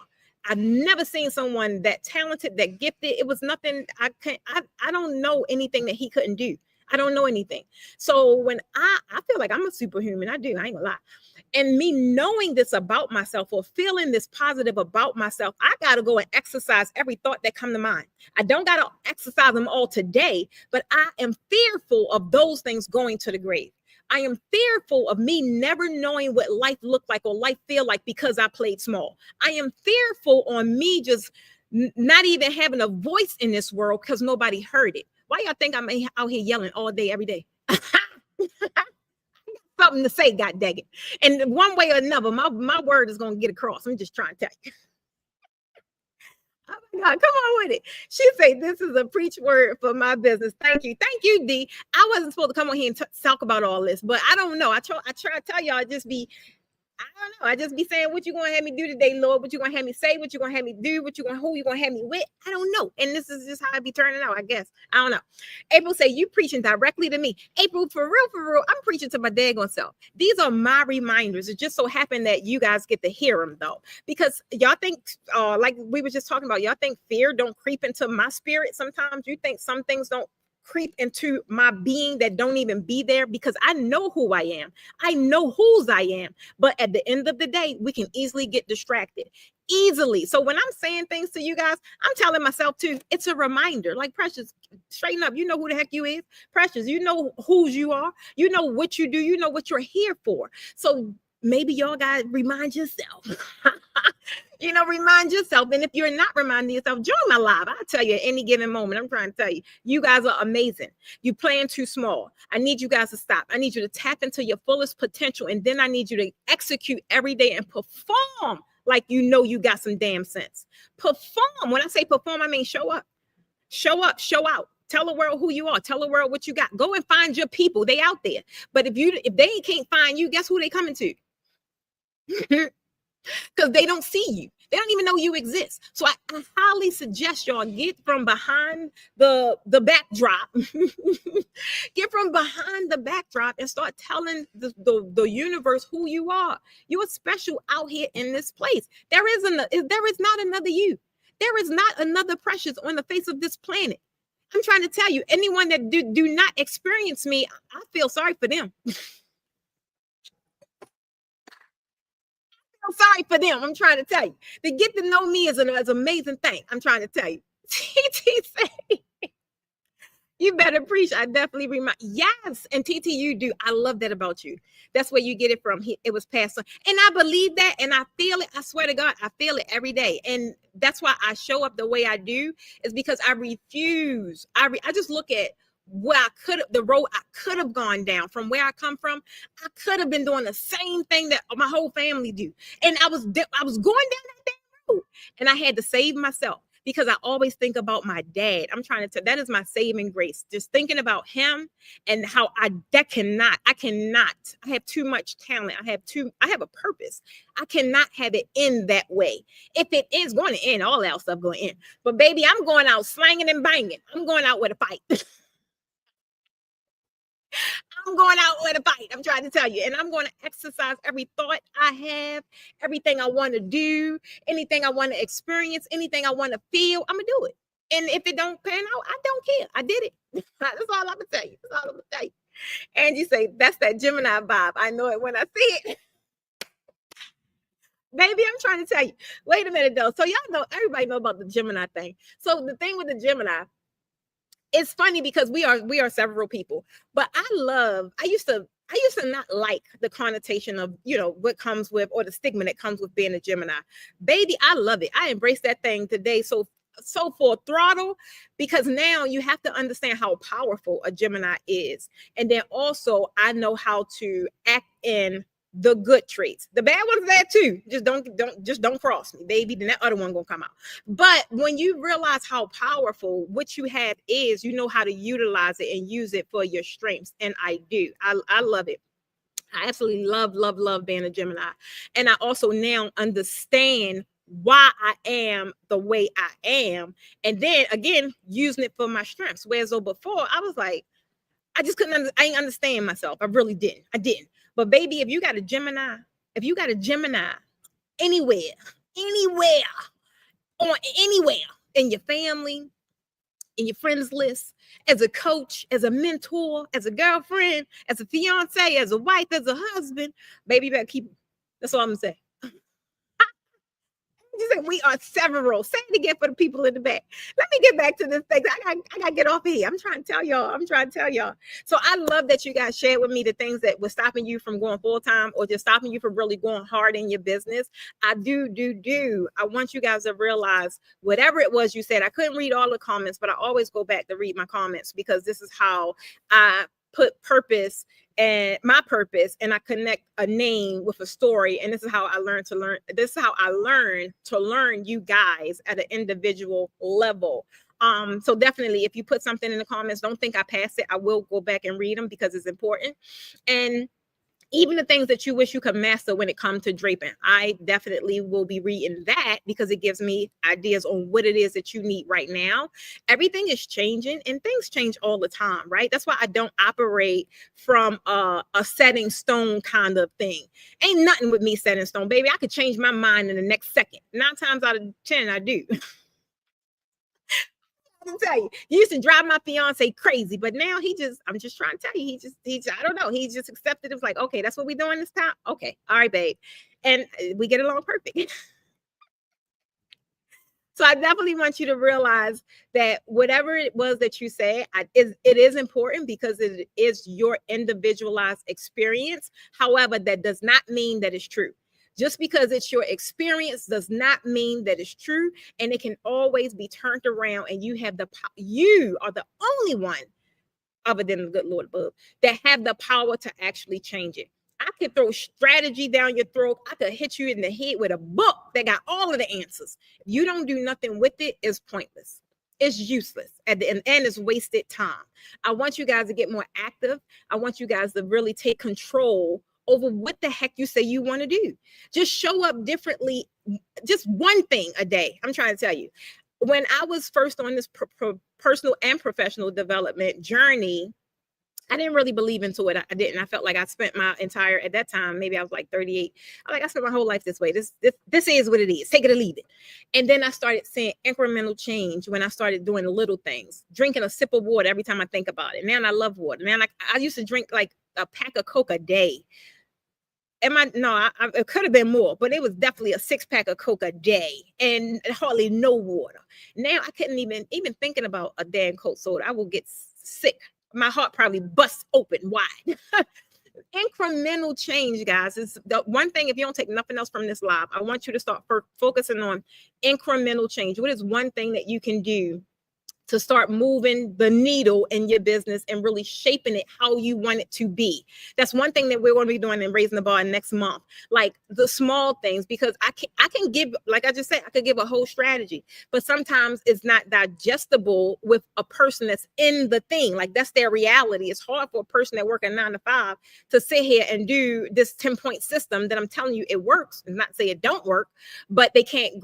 I've never seen someone that talented, that gifted. It was nothing. I don't know anything that he couldn't do. I don't know anything. So when I feel like I'm a superhuman, I do. I ain't gonna lie. And me knowing this about myself, or feeling this positive about myself, I gotta go and exercise every thought that come to mind. I don't gotta exercise them all today, but I am fearful of those things going to the grave. I am fearful of me never knowing what life looked like or life feel like because I played small. I am fearful on me just not even having a voice in this world because nobody heard it. Why y'all think I'm out here yelling all day, every day? Something to say, God dang it. And one way or another, my word is going to get across. I'm just trying to tell you. God, come on with it. She said, this is a preach word for my business. Thank you. Thank you, D. I wasn't supposed to come on here and talk about all this, but I don't know. I try to tell y'all, I don't know. I just be saying, what you gonna have me do today, Lord? What you gonna have me say? What you gonna have me do? Who you gonna have me with? I don't know. And this is just how I be turning out, I guess. I don't know. April say, you preaching directly to me. April, for real, I'm preaching to my daggone self. These are my reminders. It just so happened that you guys get to hear them though, because y'all think, like we were just talking about, y'all think fear don't creep into my spirit sometimes. You think some things don't creep into my being that don't even be there, because I know who I am. I know whose I am. But at the end of the day, we can easily get distracted. Easily. So when I'm saying things to you guys, I'm telling myself too, it's a reminder. Like, Precious, straighten up. You know who the heck you is. Precious, you know whose you are. You know what you do. You know what you're here for. So maybe y'all got to remind yourself. Remind yourself. And if you're not reminding yourself, join my live. I'll tell you at any given moment. I'm trying to tell you, you guys are amazing. You playing too small. I need you guys to stop. I need you to tap into your fullest potential. And then I need you to execute every day and perform like you know you got some damn sense. Perform. When I say perform, I mean show up. Show up, show out. Tell the world who you are. Tell the world what you got. Go and find your people. They out there. But if they can't find you, guess who they coming to? Because they don't see you. They don't even know you exist. So I highly suggest y'all get from behind the backdrop. Get from behind the backdrop and start telling the universe who you are. You are special out here in this place. There is not another you. There is not another Precious on the face of this planet. I'm trying to tell you, anyone that do not experience me, I feel sorry for them. I'm sorry for them. I'm trying to tell you. To get to know me is an amazing thing. I'm trying to tell you. TT say, you better preach. I definitely remind. Yes. And TT, you do. I love that about you. That's where you get it from. It was passed on. And I believe that. And I feel it. I swear to God, I feel it every day. And that's why I show up the way I do, is because I refuse. I just look at where the road I could have gone down from where I come from. I could have been doing the same thing that my whole family do. And I was going down that damn road. And I had to save myself, because I always think about my dad. I'm trying to tell, that is my saving grace. Just thinking about him and how I have too much talent. I have a purpose. I cannot have it end that way. If it is going to end, all that stuff going to end. But baby, I'm going out slanging and banging. I'm going out with a fight. I'm going out with a fight. I'm trying to tell you. And I'm going to exercise every thought I have, everything I want to do, anything I want to experience, anything I want to feel. I'm going to do it. And if it don't pan out, I don't care. I did it. That's all I'm going to tell you. That's all I'm going to tell you. And you say, that's that Gemini vibe. I know it when I see it. Baby, I'm trying to tell you. Wait a minute, though. So y'all know, everybody know about the Gemini thing. So the thing with the Gemini, it's funny because we are several people, but I used to not like the connotation of, what comes with, or the stigma that comes with being a Gemini. Baby, I love it. I embrace that thing today. So full throttle, because now you have to understand how powerful a Gemini is. And then also I know how to act in the good traits. The bad ones there too. Just don't cross me, baby. Then that other one gonna come out. But when you realize how powerful what you have is, you know how to utilize it and use it for your strengths. And I do. I love it. I absolutely love being a Gemini. And I also now understand why I am the way I am. And then again, using it for my strengths. Whereas though before I was like, I didn't understand myself. I really didn't. I didn't. But baby, if you got a Gemini anywhere, anywhere in your family, in your friends list, as a coach, as a mentor, as a girlfriend, as a fiance, as a wife, as a husband, baby, you better keep them. That's all I'm gonna say. You say we are several. Say it again for the people in the back. Let me get back to this thing. I gotta get off here. I'm trying to tell y'all. So I love that you guys shared with me the things that were stopping you from going full time, or just stopping you from really going hard in your business. I do. I want you guys to realize whatever it was you said. I couldn't read all the comments, but I always go back to read my comments, because this is how I put purpose and my purpose, and I connect a name with a story. And this is how I learn to learn. This is how I learn to learn you guys at an individual level. So definitely, if you put something in the comments, don't think I passed it. I will go back and read them because it's important. And even the things that you wish you could master when it comes to draping, I definitely will be reading that because it gives me ideas on what it is that you need right now. Everything is changing and things change all the time, right? That's why I don't operate from a setting stone kind of thing. Ain't nothing with me set in stone, baby. I could change my mind in the next second. 9 times out of 10, I do. To tell you, he used to drive my fiance crazy, but now I'm just trying to tell you, I don't know, he just accepted. It was like, okay, that's what we doing this time. Okay, all right, babe, and we get along perfect. So I definitely want you to realize that whatever it was that you say, it is important because it is your individualized experience. However, that does not mean that it's true. Just because it's your experience does not mean that it's true, and it can always be turned around. And you are the only one, other than the good Lord above, that have the power to actually change it. I could throw strategy down your throat. I could hit you in the head with a book that got all of the answers. If you don't do nothing with it, it's pointless. It's useless at the end, and it's wasted time. I want you guys to get more active. I want you guys to really take control over what the heck you say you want to do. Just show up differently. Just one thing a day. I'm trying to tell you. When I was first on this personal and professional development journey, I didn't really believe into it. I didn't. I felt like I spent my entire, at that time, maybe I was like 38. I spent my whole life this way. This is what it is. Take it or leave it. And then I started seeing incremental change when I started doing the little things, drinking a sip of water every time I think about it. Man, I love water. Man, I used to drink like a pack of Coke a day. It could have been more, but it was definitely a 6-pack of Coke a day and hardly no water. Now I couldn't even thinking about a damn Coke soda, I will get sick. My heart probably busts open wide. Incremental change, guys, is the one thing. If you don't take nothing else from this live, I want you to start focusing on incremental change. What is one thing that you can do to start moving the needle in your business and really shaping it how you want it to be? That's one thing that we're going to be doing in Raising the Bar next month. Like the small things, because I can give, like I just said, I could give a whole strategy, but sometimes it's not digestible with a person that's in the thing. Like that's their reality. It's hard for a person that works a 9 to 5 to sit here and do this 10-point system that I'm telling you it works. And not say it don't work, but they can't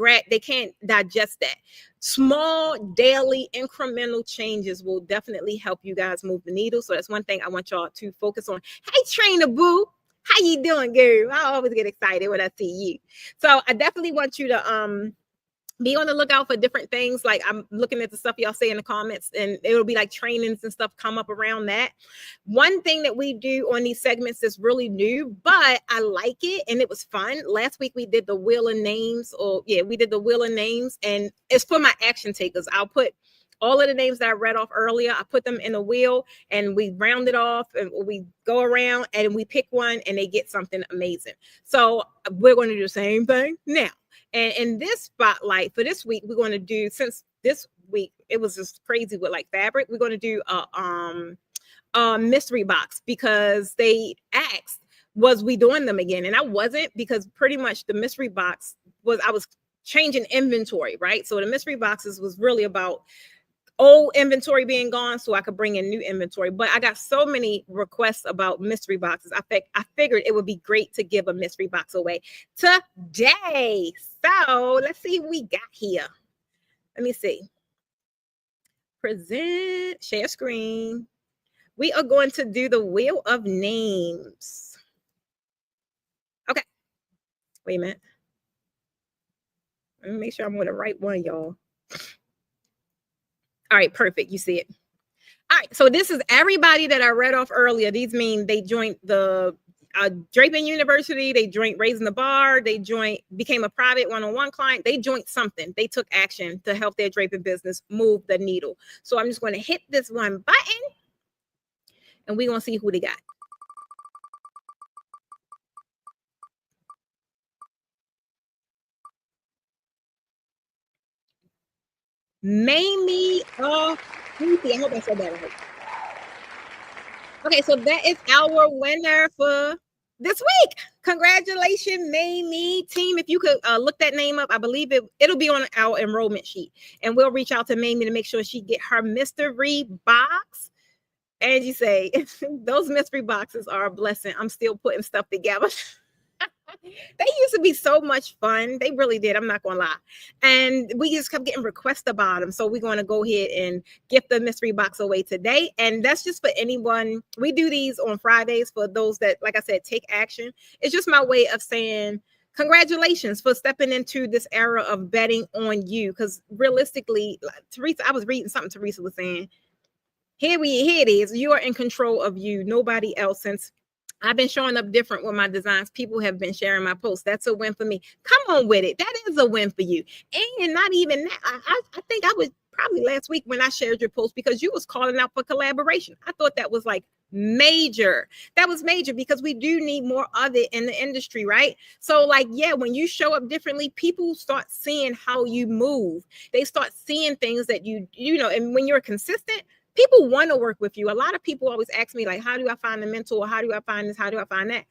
digest that. Small daily incremental changes will definitely help you guys move the needle. So that's one thing I want y'all to focus on. Hey, Trainer Boo, how you doing, girl? I always get excited when I see you. So I definitely want you to be on the lookout for different things. Like I'm looking at the stuff y'all say in the comments, and it'll be like trainings and stuff come up around that. One thing that we do on these segments is really new, but I like it and it was fun. Last week we did the wheel of names, we did the wheel of names, and it's for my action takers. I'll put all of the names that I read off earlier, I put them in a wheel and we round it off and we go around and we pick one and they get something amazing. So we're going to do the same thing now. And in this spotlight for this week, we're going to do, since this week it was just crazy with like fabric, we're going to do a mystery box, because they asked, was we doing them again? And I wasn't, because pretty much the mystery box was, I was changing inventory, right? So the mystery boxes was really about old inventory being gone so I could bring in new inventory. But I got so many requests about mystery boxes. I figured it would be great to give a mystery box away today. So let's see what we got here. Let me see. Present, share screen. We are going to do the wheel of names. Okay. Wait a minute. Let me make sure I'm with the right one, y'all. All right, perfect. You see it. All right, so this is everybody that I read off earlier. These mean they joined the Draping University, they joined Raising the Bar, they became a private one-on-one client, they joined something. They took action to help their draping business move the needle. So I'm just going to hit this one button and we're going to see who they got. Mamie, I hope I said that right. Okay, so that is our winner for this week. Congratulations, Mamie team. If you could look that name up, I believe it'll be on our enrollment sheet, and we'll reach out to Mamie to make sure she get her mystery box. Angie say those mystery boxes are a blessing. I'm still putting stuff together. They used to be so much fun. They really did. I'm not gonna lie. And we just kept getting requests about them. So we're gonna go ahead and gift the mystery box away today. And that's just for anyone. We do these on Fridays for those that, like I said, take action. It's just my way of saying congratulations for stepping into this era of betting on you. Because realistically, like, Teresa, I was reading something Teresa was saying. Here it is. You are in control of you, nobody else. Since I've been showing up different with my designs, people have been sharing my posts. That's a win for me. Come on with it. That is a win for you. And not even that. I think I was probably last week when I shared your post because you was calling out for collaboration. I thought that was like major. That was major because we do need more of it in the industry, right? So like, yeah, when you show up differently, people start seeing how you move. They start seeing things that you know, and when you're consistent, people want to work with you. A lot of people always ask me, like, how do I find a mentor? How do I find this? How do I find that?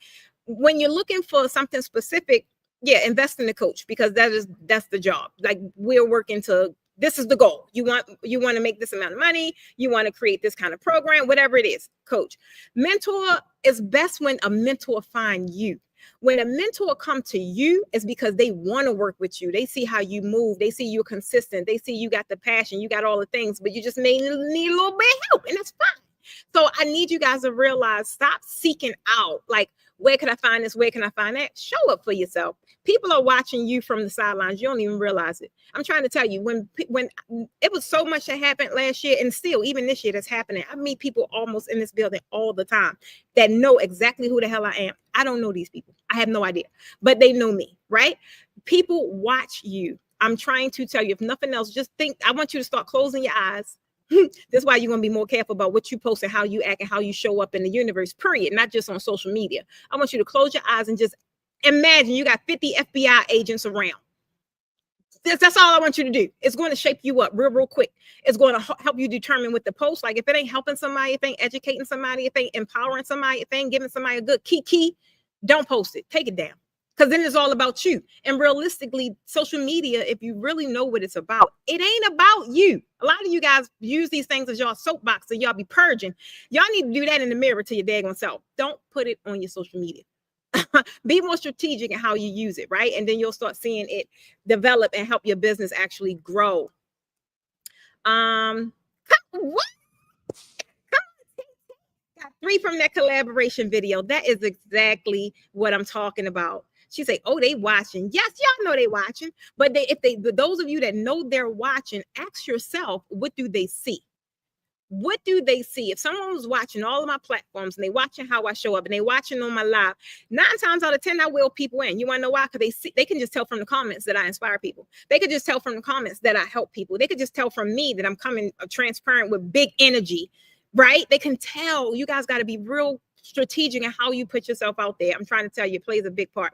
When you're looking for something specific, yeah, invest in the coach because that's the job. Like we're working to this is the goal. You want to make this amount of money, you want to create this kind of program, whatever it is, coach. Mentor is best when a mentor find you. When a mentor come to you, it's because they want to work with you. They see how you move. They see you're consistent. They see you got the passion. You got all the things, but you just may need a little bit of help, and that's fine. So I need you guys to realize, stop seeking out, like, where can I find this? Where can I find that? Show up for yourself. People are watching you from the sidelines. You don't even realize it. I'm trying to tell you, when it was so much that happened last year, and still even this year that's happening. I meet people almost in this building all the time that know exactly who the hell I am. I don't know these people. I have no idea, but they know me, right? People watch you. I'm trying to tell you, if nothing else, just think. I want you to start closing your eyes. That's why you're going to be more careful about what you post and how you act and how you show up in the universe, period, not just on social media. I want you to close your eyes and just imagine you got 50 FBI agents around. That's all I want you to do. It's going to shape you up real quick. It's going to help you determine with the post. Like if it ain't helping somebody, if it ain't educating somebody, if it ain't empowering somebody, if it ain't giving somebody a good key, don't post it. Take it down. Because then it's all about you. And realistically, social media, if you really know what it's about, it ain't about you. A lot of you guys use these things as y'all soapbox and y'all be purging. Y'all need to do that in the mirror to your daggone self. Don't put it on your social media. Be more strategic in how you use it, right? And then you'll start seeing it develop and help your business actually grow. What? Got 3 from that collaboration video. That is exactly what I'm talking about. She say, "Oh, they watching." Yes, y'all know they watching. But those of you that know they're watching, ask yourself, what do they see? What do they see? If someone was watching all of my platforms and they watching how I show up and they watching on my live, 9 times out of 10, I will people in. You want to know why? Because they can just tell from the comments that I inspire people. They could just tell from the comments that I help people. They could just tell from me that I'm coming transparent with big energy, right? They can tell. You guys got to be real strategic in how you put yourself out there. I'm trying to tell you, it plays a big part.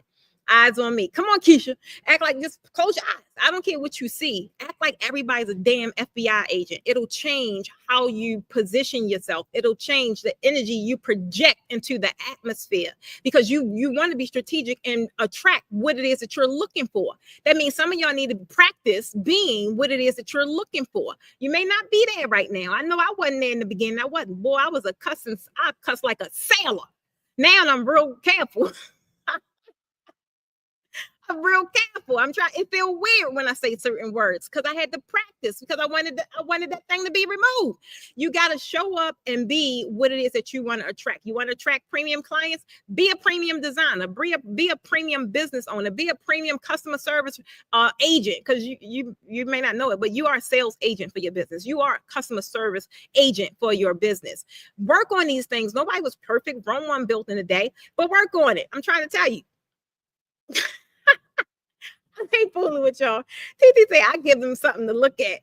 Eyes on me. Come on, Keisha. Act like, just close your eyes. I don't care what you see. Act like everybody's a damn FBI agent. It'll change how you position yourself. It'll change the energy you project into the atmosphere because you want to be strategic and attract what it is that you're looking for. That means some of y'all need to practice being what it is that you're looking for. You may not be there right now. I know I wasn't there in the beginning. I wasn't. Boy, I cussed like a sailor. Now I'm real careful. I'm real careful. I'm trying. It feel weird when I say certain words because I had to practice because I wanted that thing to be removed. You got to show up and be what it is that you want to attract. You want to attract premium clients. Be a premium designer. Be a premium business owner. Be a premium customer service agent because you may not know it, but you are a sales agent for your business. You are a customer service agent for your business. Work on these things. Nobody was perfect. Rome wasn't built in a day, but work on it. I'm trying to tell you. I ain't fooling with y'all. TT say I give them something to look at.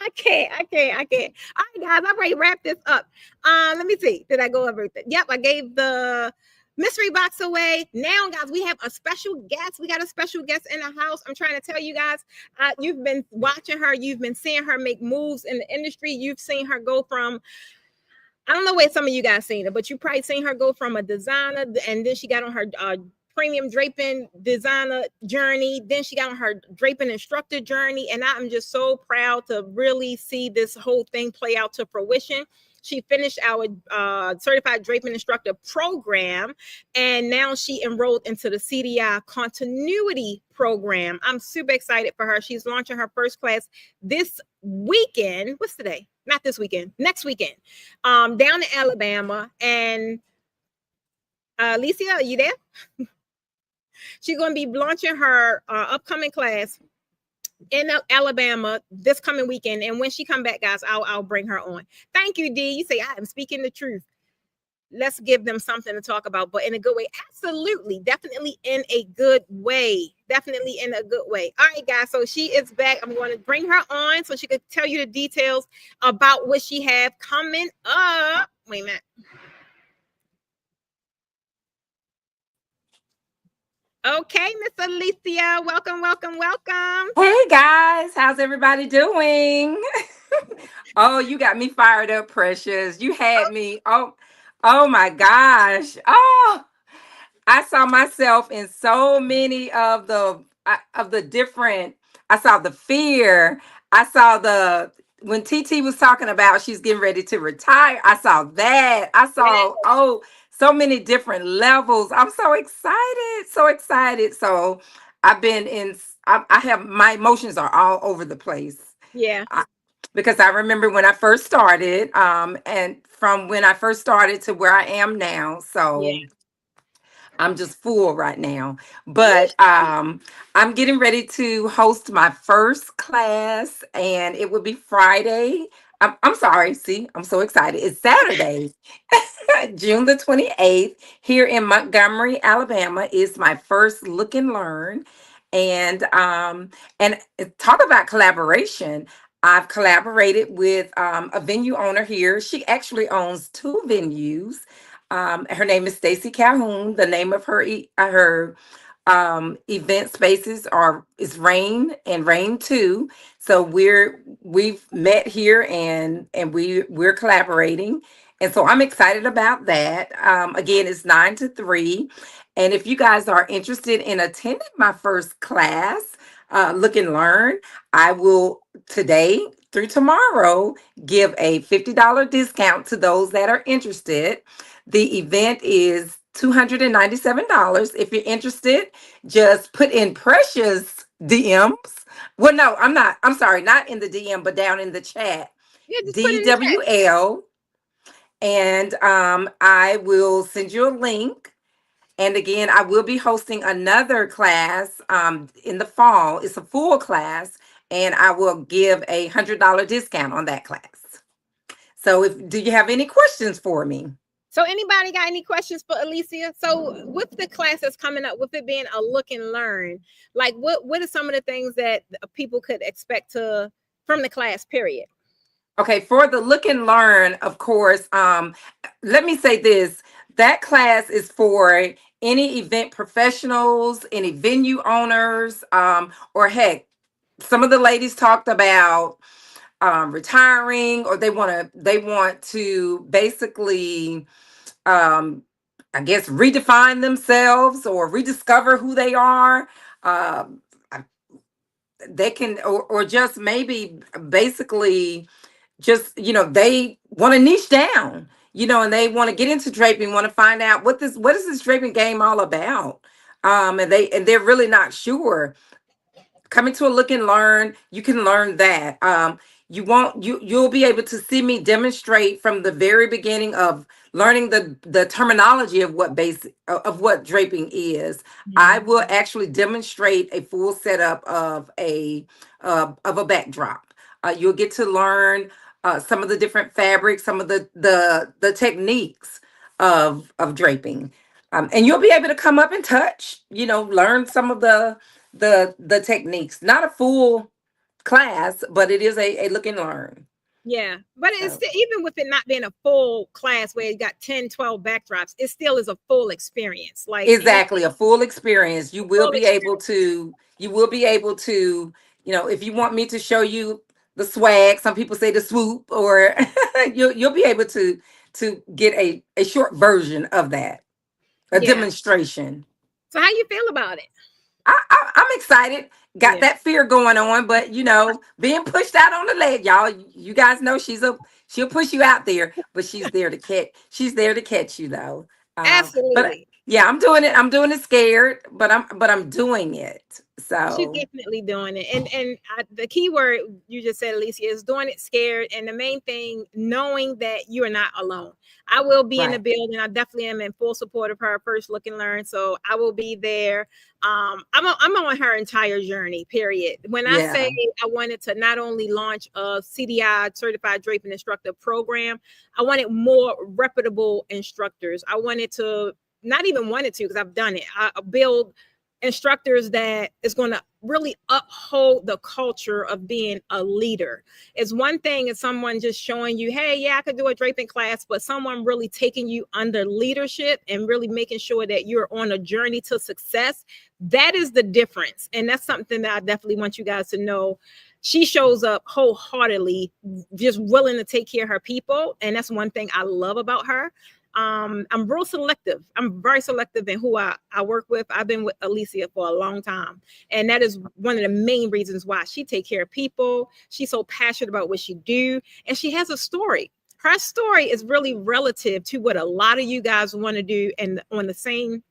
I can't. All right, guys, I'm ready to wrap this up. Let me see. Did I go over everything? Yep, I gave the mystery box away. Now, guys, we have a special guest. We got a special guest in the house. I'm trying to tell you guys, you've been watching her. You've been seeing her make moves in the industry. You've seen her go from I don't know where some of you guys seen it, but you probably seen her go from a designer, and then she got on her premium draping designer journey. Then she got on her draping instructor journey, and I'm just so proud to really see this whole thing play out to fruition. She finished our certified draping instructor program, and now she enrolled into the CDI continuity program. I'm super excited for her. She's launching her first class this weekend. What's today? Not this weekend, next weekend, down in Alabama. And Alicia, are you there? She's going to be launching her upcoming class in Alabama this coming weekend. And when she come back, guys, I'll bring her on. Thank you, D. You say I am speaking the truth. Let's give them something to talk about, but in a good way. Absolutely. Definitely in a good way. Definitely in a good way. All right, guys. So she is back. I'm going to bring her on so she could tell you the details about what she have coming up. Wait a minute. Okay, Miss Alicia, welcome, welcome, welcome. Hey guys, how's everybody doing? Oh, you got me fired up, Precious. You had me. Oh my gosh. Oh, I saw myself in so many of the different. I saw the fear. I saw the when TT was talking about she's getting ready to retire. I saw that. I saw so many different levels. I'm so excited, so excited. So I've been in. I have my emotions are all over the place. Yeah. Because I remember when I first started, and from when I first started to where I am now. Yeah. So I'm just full right now. But I'm getting ready to host my first class, and it will be Friday. I'm sorry. See, I'm so excited. It's Saturday, June the 28th, here in Montgomery, Alabama, is my first look and learn. And talk about collaboration. I've collaborated with a venue owner here. She actually owns two venues. Her name is Stacy Calhoun. The name of her event spaces are is Rain and Rain 2. So we've met here, and we're collaborating. And so I'm excited about that. Again, it's 9 to 3. And if you guys are interested in attending my first class, look and learn, I will today through tomorrow give a $50 discount to those that are interested. The event is $297. If you're interested, just put in Precious DMs. Well, no, I'm not. I'm sorry, not in the DM, but down in the chat. Yeah, just put it in the chat. DWL, and I will send you a link. And again, I will be hosting another class in the fall. It's a full class, and I will give a $100 discount on that class. So, if do you have any questions for me? So anybody got any questions for Alicia? So with the class that's coming up, with it being a look and learn, like what are some of the things that people could expect to from the class period? Okay, for the look and learn, of course, let me say this. That class is for any event professionals, any venue owners, or heck, some of the ladies talked about retiring, or they want to basically um I guess redefine themselves or rediscover who they are. um they can, or just maybe basically just, they want to niche down, and they want to get into draping, want to find out what is this draping game all about. And they're really not sure. Coming to a look and learn, you can learn that. You'll be able to see me demonstrate from the very beginning of learning the terminology of what draping is. I will actually demonstrate a full setup of a backdrop. You'll get to learn some of the different fabrics, some of the techniques of draping. And you'll be able to come up and touch, learn some of the techniques. Not a full class, but it is a look and learn. Yeah, but it's So still, even with it not being a full class where you got 10, 12 backdrops, it still is a full experience. Like exactly, a full experience. full experience. You will be able to, if you want me to show you the swag, some people say the swoop, or you'll be able to get a short version of that, a Yeah. demonstration. So how you feel about it? I'm excited. Got Yeah. that fear going on, but being pushed out on the ledge, y'all. You guys know she'll push you out there, but she's there to catch you though. But Absolutely. yeah, I'm doing it. I'm doing it scared, but I'm doing it. She's So definitely doing it. And the key word you just said, Alicia, is doing it scared. And the main thing, knowing that you are not alone. I will be in the right, building. I definitely am in full support of her first look and learn. So I will be there. I'm on her entire journey, period. When I say yeah, I wanted to not only launch a CDI certified draping instructor program, I wanted more reputable instructors. I wanted to, not even wanted to, because I've done it. I build instructors that is going to really uphold the culture of being a leader. It's one thing if someone just showing you, hey, yeah, I could do a draping class, but someone really taking you under leadership and really making sure that you're on a journey to success. That is the difference. And that's something that I definitely want you guys to know. She shows up wholeheartedly, just willing to take care of her people. And that's one thing I love about her. I'm real selective. I'm very selective in who I work with. I've been with Alicia for a long time. And that is one of the main reasons why she take care of people. She's so passionate about what she do. And she has a story. Her story is really relative to what a lot of you guys want to do, and on the same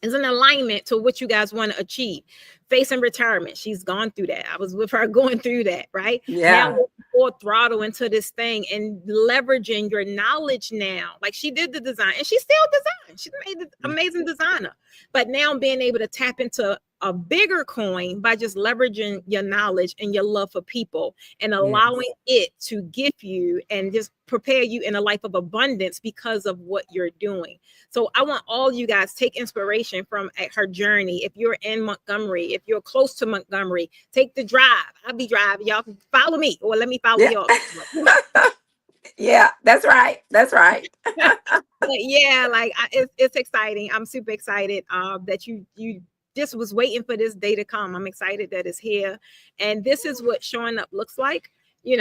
is in alignment to what you guys want to achieve. Facing retirement, she's gone through that. I was with her going through that, right? Now yeah, we're full throttle into this thing and leveraging your knowledge now. Like she did the design and she still designs. She's made an amazing designer. But now being able to tap into a bigger coin by just leveraging your knowledge and your love for people and yes. allowing it to gift you and just prepare you in a life of abundance because of what you're doing. So I want all you guys take inspiration from her journey. If you're in Montgomery, if you're close to Montgomery, take the drive. I'll be driving. Y'all can follow me or let me follow Yeah. y'all. Yeah, that's right. That's right. But yeah, like it's exciting. I'm super excited that you just was waiting for this day to come. I'm excited that it's here, and this is what showing up looks like. It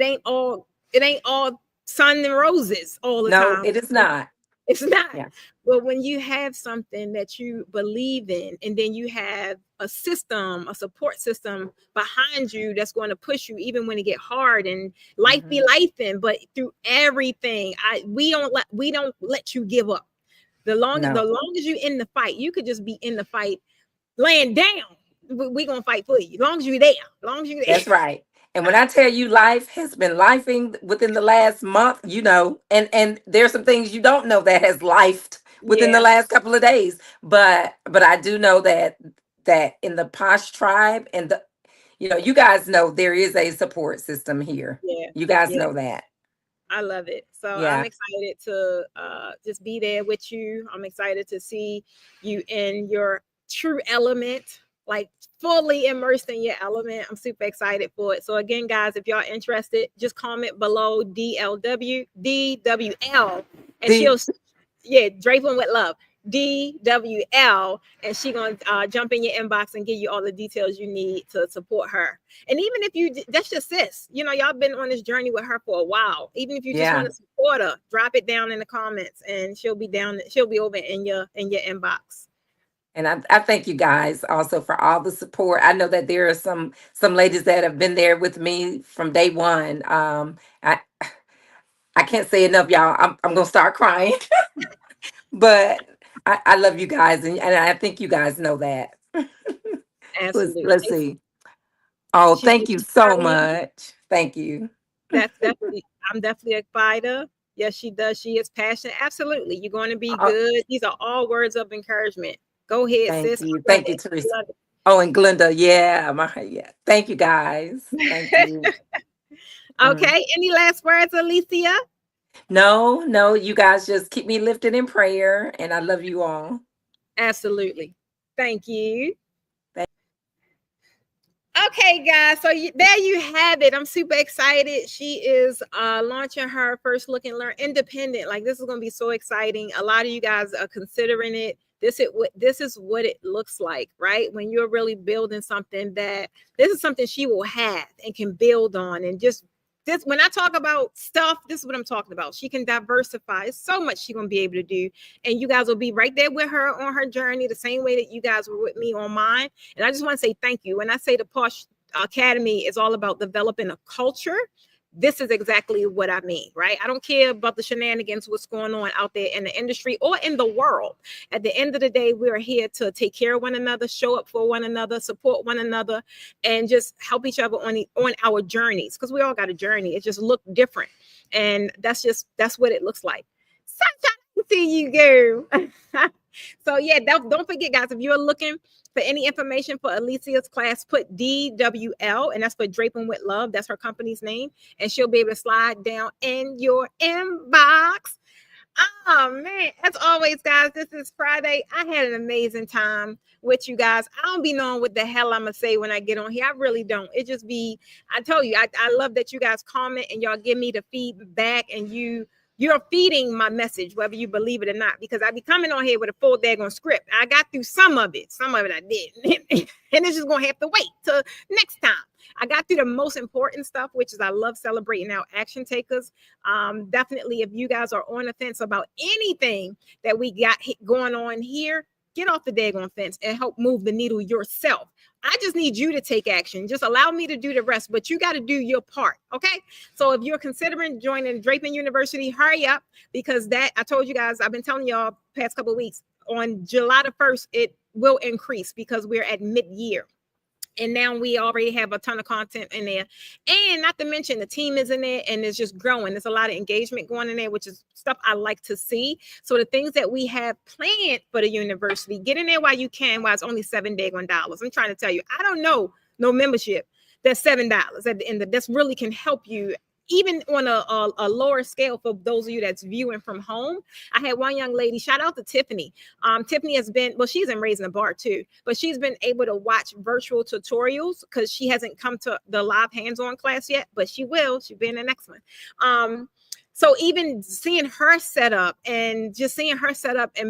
ain't all sun and roses all the No, time. it is not. It's not. Yeah. But when you have something that you believe in, and then you have a system, a support system behind you that's going to push you even when it get hard and life be Mhm. lifing, but through everything, we don't let you give up. The long the No, long as you in the fight, you could just be in the fight, laying down. We gonna fight for you. As long as you there. As long as you there. that's right. And when I tell you life has been lifing within the last month, and there's some things you don't know that has lifed within the Yeah, last couple of days. But I do know that in the Posh tribe and you guys know there is a support system here. yeah, You guys yeah. know that. I love it. So I'm Yeah. excited to just be there with you. I'm excited to see you in your true element, like fully immersed in your element. I'm super excited for it. So again, guys, if y'all interested, just comment below DWL, and The Draping with Love. DWL, and she gonna jump in your inbox and give you all the details you need to support her. And even if that's your sis, y'all been on this journey with her for a while. Even if you just want yeah. to support her, drop it down in the comments, and she'll be over in your inbox. And I thank you guys also for all the support. I know that there are some ladies that have been there with me from day one. I can't say enough, y'all. I'm gonna start crying, but I love you guys, and I think you guys know that. Absolutely. Let's see. Oh, She said thank you she's so proud of you. much. Thank you. That's definitely, I'm definitely a fighter. Yes, she does. She is passionate. Absolutely. You're going to be Oh, good. These are all words of encouragement. Go ahead, thank sis. you. I love Thank you, it. Teresa. I love Oh, and Glenda. Yeah. Thank you guys. Thank it. you. Mm. Okay. Any last words, Alicia? No, you guys just keep me lifted in prayer, and I love you all. Absolutely. Thank you. Okay, guys. So there you have it. I'm super excited. She is launching her first look and learn independent. Like this is going to be so exciting. A lot of you guys are considering it. This is what it looks like, right? When you're really building something, that this is something she will have and can build on, and just this, when I talk about stuff, this is what I'm talking about. She can diversify. It's so much she's gonna be able to do, and you guys will be right there with her on her journey, the same way that you guys were with me on mine. And I just want to say thank you. When I say the Posh Academy is all about developing a culture, this is exactly what I mean, right? I don't care about the shenanigans, what's going on out there in the industry or in the world. At the end of the day, we're here to take care of one another, show up for one another, support one another, and just help each other on our journeys, because we all got a journey. It just look different, and that's what it looks like. Sunshine, see you, girl. So yeah, don't forget, guys, if you're looking for any information for Alicia's class, put DWL, and that's for Draping with Love. That's her company's name, and she'll be able to slide down in your inbox. Oh man, as always, guys, this is Friday. I had an amazing time with you guys. I don't be knowing what the hell I'm gonna say when I get on here. I really don't. It just be, I told you, I love that you guys comment and y'all give me the feedback, and you're feeding my message, whether you believe it or not, because I be coming on here with a full daggone script. I got through some of it I didn't, and it's just gonna have to wait till next time. I got through the most important stuff, which is I love celebrating our action takers. Definitely, if you guys are on the fence about anything that we got going on here, get off the daggone fence and help move the needle yourself. I just need you to take action. Just allow me to do the rest, but you got to do your part. Okay. So if you're considering joining Draping University, hurry up, because that, I told you guys, I've been telling y'all past couple of weeks, on July the 1st, it will increase because we're at mid-year. And now we already have a ton of content in there. And not to mention the team is in there and it's just growing. There's a lot of engagement going in there, which is stuff I like to see. So the things that we have planned for the university, get in there while you can, while it's only $7. I'm trying to tell you, I don't know no membership that's $7 at the end of this really can help you. Even on a lower scale, for those of you that's viewing from home. I had one young lady, shout out to Tiffany. Tiffany has been, well, she's in Raising the Bar too, but she's been able to watch virtual tutorials because she hasn't come to the live hands-on class yet, but she will. She'll be in the next one. So even seeing her set up and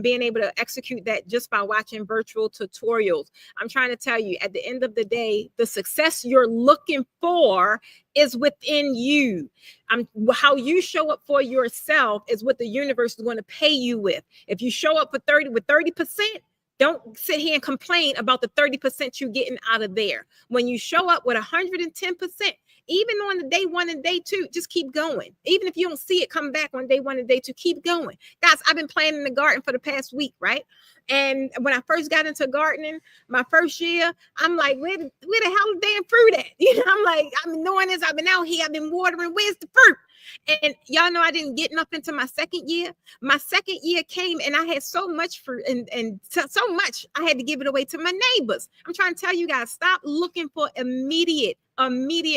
being able to execute that just by watching virtual tutorials, I'm trying to tell you, at the end of the day, the success you're looking for is within you. How you show up for yourself is what the universe is going to pay you with. If you show up with 30%, don't sit here and complain about the 30% you're getting out of there. When you show up with 110%, even on the day 1 and day 2, just keep going. Even if you don't see it come back on day 1 and day 2, keep going. Guys, I've been planting the garden for the past week, right? And when I first got into gardening, my first year, I'm like, where the hell is damn fruit at? You know, I'm like, I've been doing this, I've been out here, I've been watering, where's the fruit? And y'all know I didn't get nothing to my second year. My second year came and I had so much fruit and so much I had to give it away to my neighbors. I'm trying to tell you guys, stop looking for immediate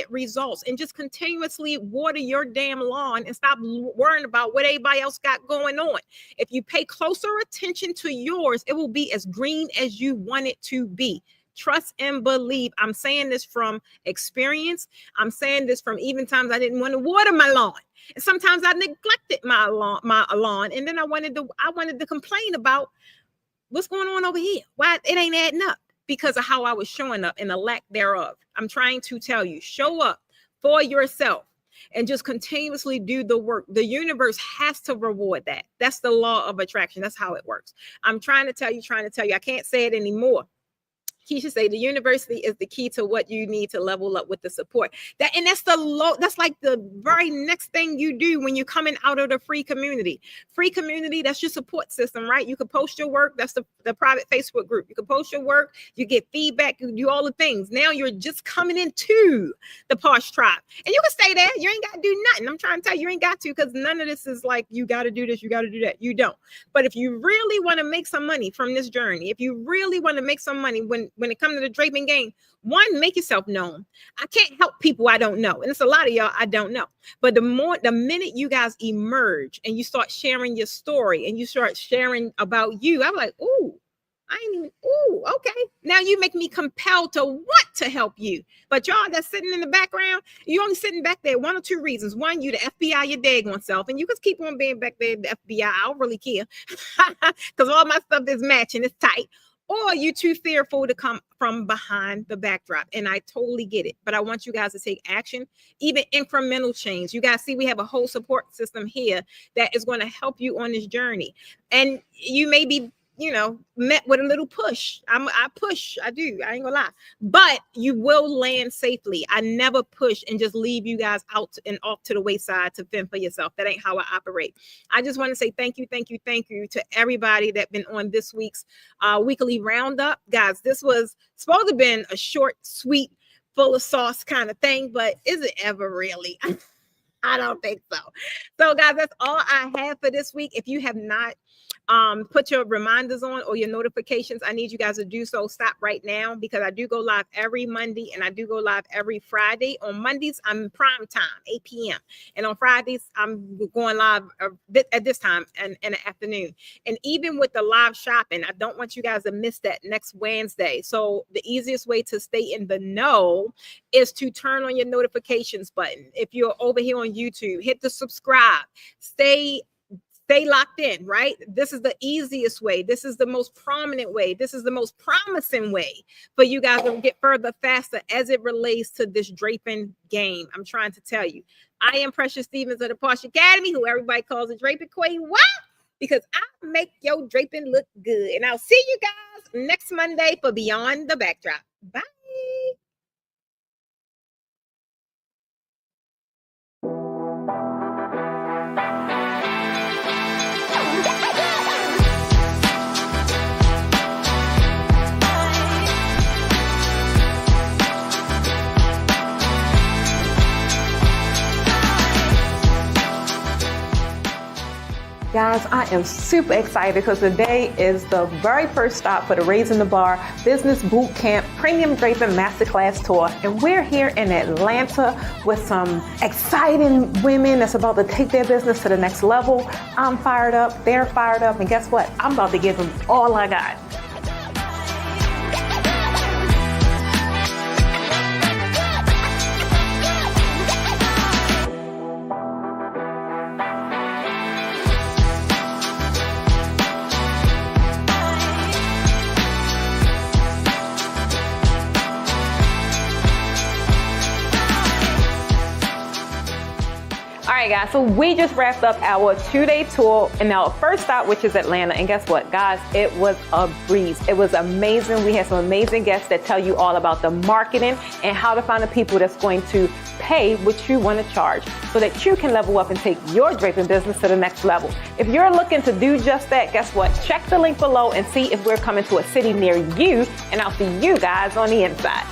results and just continuously water your damn lawn and stop worrying about what everybody else got going on. If you pay closer attention to yours, it will be as green as you want it to be. Trust and believe. I'm saying this from experience. I'm saying this from even times I didn't want to water my lawn. And sometimes I neglected my lawn. And then I wanted to complain about what's going on over here. Why it ain't adding up, because of how I was showing up and the lack thereof. I'm trying to tell you, show up for yourself and just continuously do the work. The universe has to reward that. That's the law of attraction. That's how it works. I'm trying to tell you. I can't say it anymore. Keisha say the university is the key to what you need to level up with the support. That's like the very next thing you do when you're coming out of the free community. Free community, that's your support system, right? You can post your work. That's the private Facebook group. You can post your work, you get feedback, you do all the things. Now you're just coming into the Posh tribe. And you can stay there. You ain't got to do nothing. I'm trying to tell you, you ain't got to, because none of this is like you got to do this, you got to do that. You don't. But if you really want to make some money from this journey, if you really want to make some money when it comes to the draping game, one, make yourself known. I can't help people I don't know. And it's a lot of y'all I don't know. But the minute you guys emerge and you start sharing your story and you start sharing about you, I'm like, okay. Now you make me compelled to want to help you. But y'all that's sitting in the background, you only sitting back there 1 or 2 reasons. One, you the FBI your daggone self, and you can keep on being back there, the FBI. I don't really care. Because all my stuff is matching, it's tight. or are you too fearful to come from behind the backdrop? And I totally get it, but I want you guys to take action, even incremental change. You guys see we have a whole support system here that is going to help you on this journey. And you may be, met with a little push. I push, I do, I ain't gonna lie, but you will land safely. I never push and just leave you guys out and off to the wayside to fend for yourself. That ain't how I operate. I just want to say thank you to everybody that been on this week's weekly roundup. Guys, this was supposed to have been a short, sweet, full of sauce kind of thing, but is it ever really? I don't think so. So guys, that's all I have for this week. If you have not put your reminders on or your notifications, I need you guys to do so. Stop right now, because I do go live every Monday and I do go live every Friday. On Mondays, I'm prime time, 8 p.m. And on Fridays, I'm going live at this time and in the afternoon. And even with the live shopping, I don't want you guys to miss that next Wednesday. So the easiest way to stay in the know is to turn on your notifications button. If you're over here on YouTube, hit the subscribe. Stay locked in, right? This is the easiest way. This is the most prominent way. This is the most promising way for you guys to get further faster as it relates to this draping game. I'm trying to tell you. I am Precious Stevens of the Posh Academy, who everybody calls a draping queen. What? Because I make your draping look good. And I'll see you guys next Monday for Beyond the Backdrop. Bye. Guys, I am super excited because today is the very first stop for the Raising the Bar Business Boot Camp Premium Draping Masterclass Tour. And we're here in Atlanta with some exciting women that's about to take their business to the next level. I'm fired up, they're fired up, and guess what? I'm about to give them all I got. All right, guys, so we just wrapped up our 2-day tour and our first stop, which is Atlanta. And guess what, guys? It was a breeze. It was amazing. We had some amazing guests that tell you all about the marketing and how to find the people that's going to pay what you want to charge so that you can level up and take your draping business to the next level. If you're looking to do just that, guess what? Check the link below and see if we're coming to a city near you, and I'll see you guys on the inside.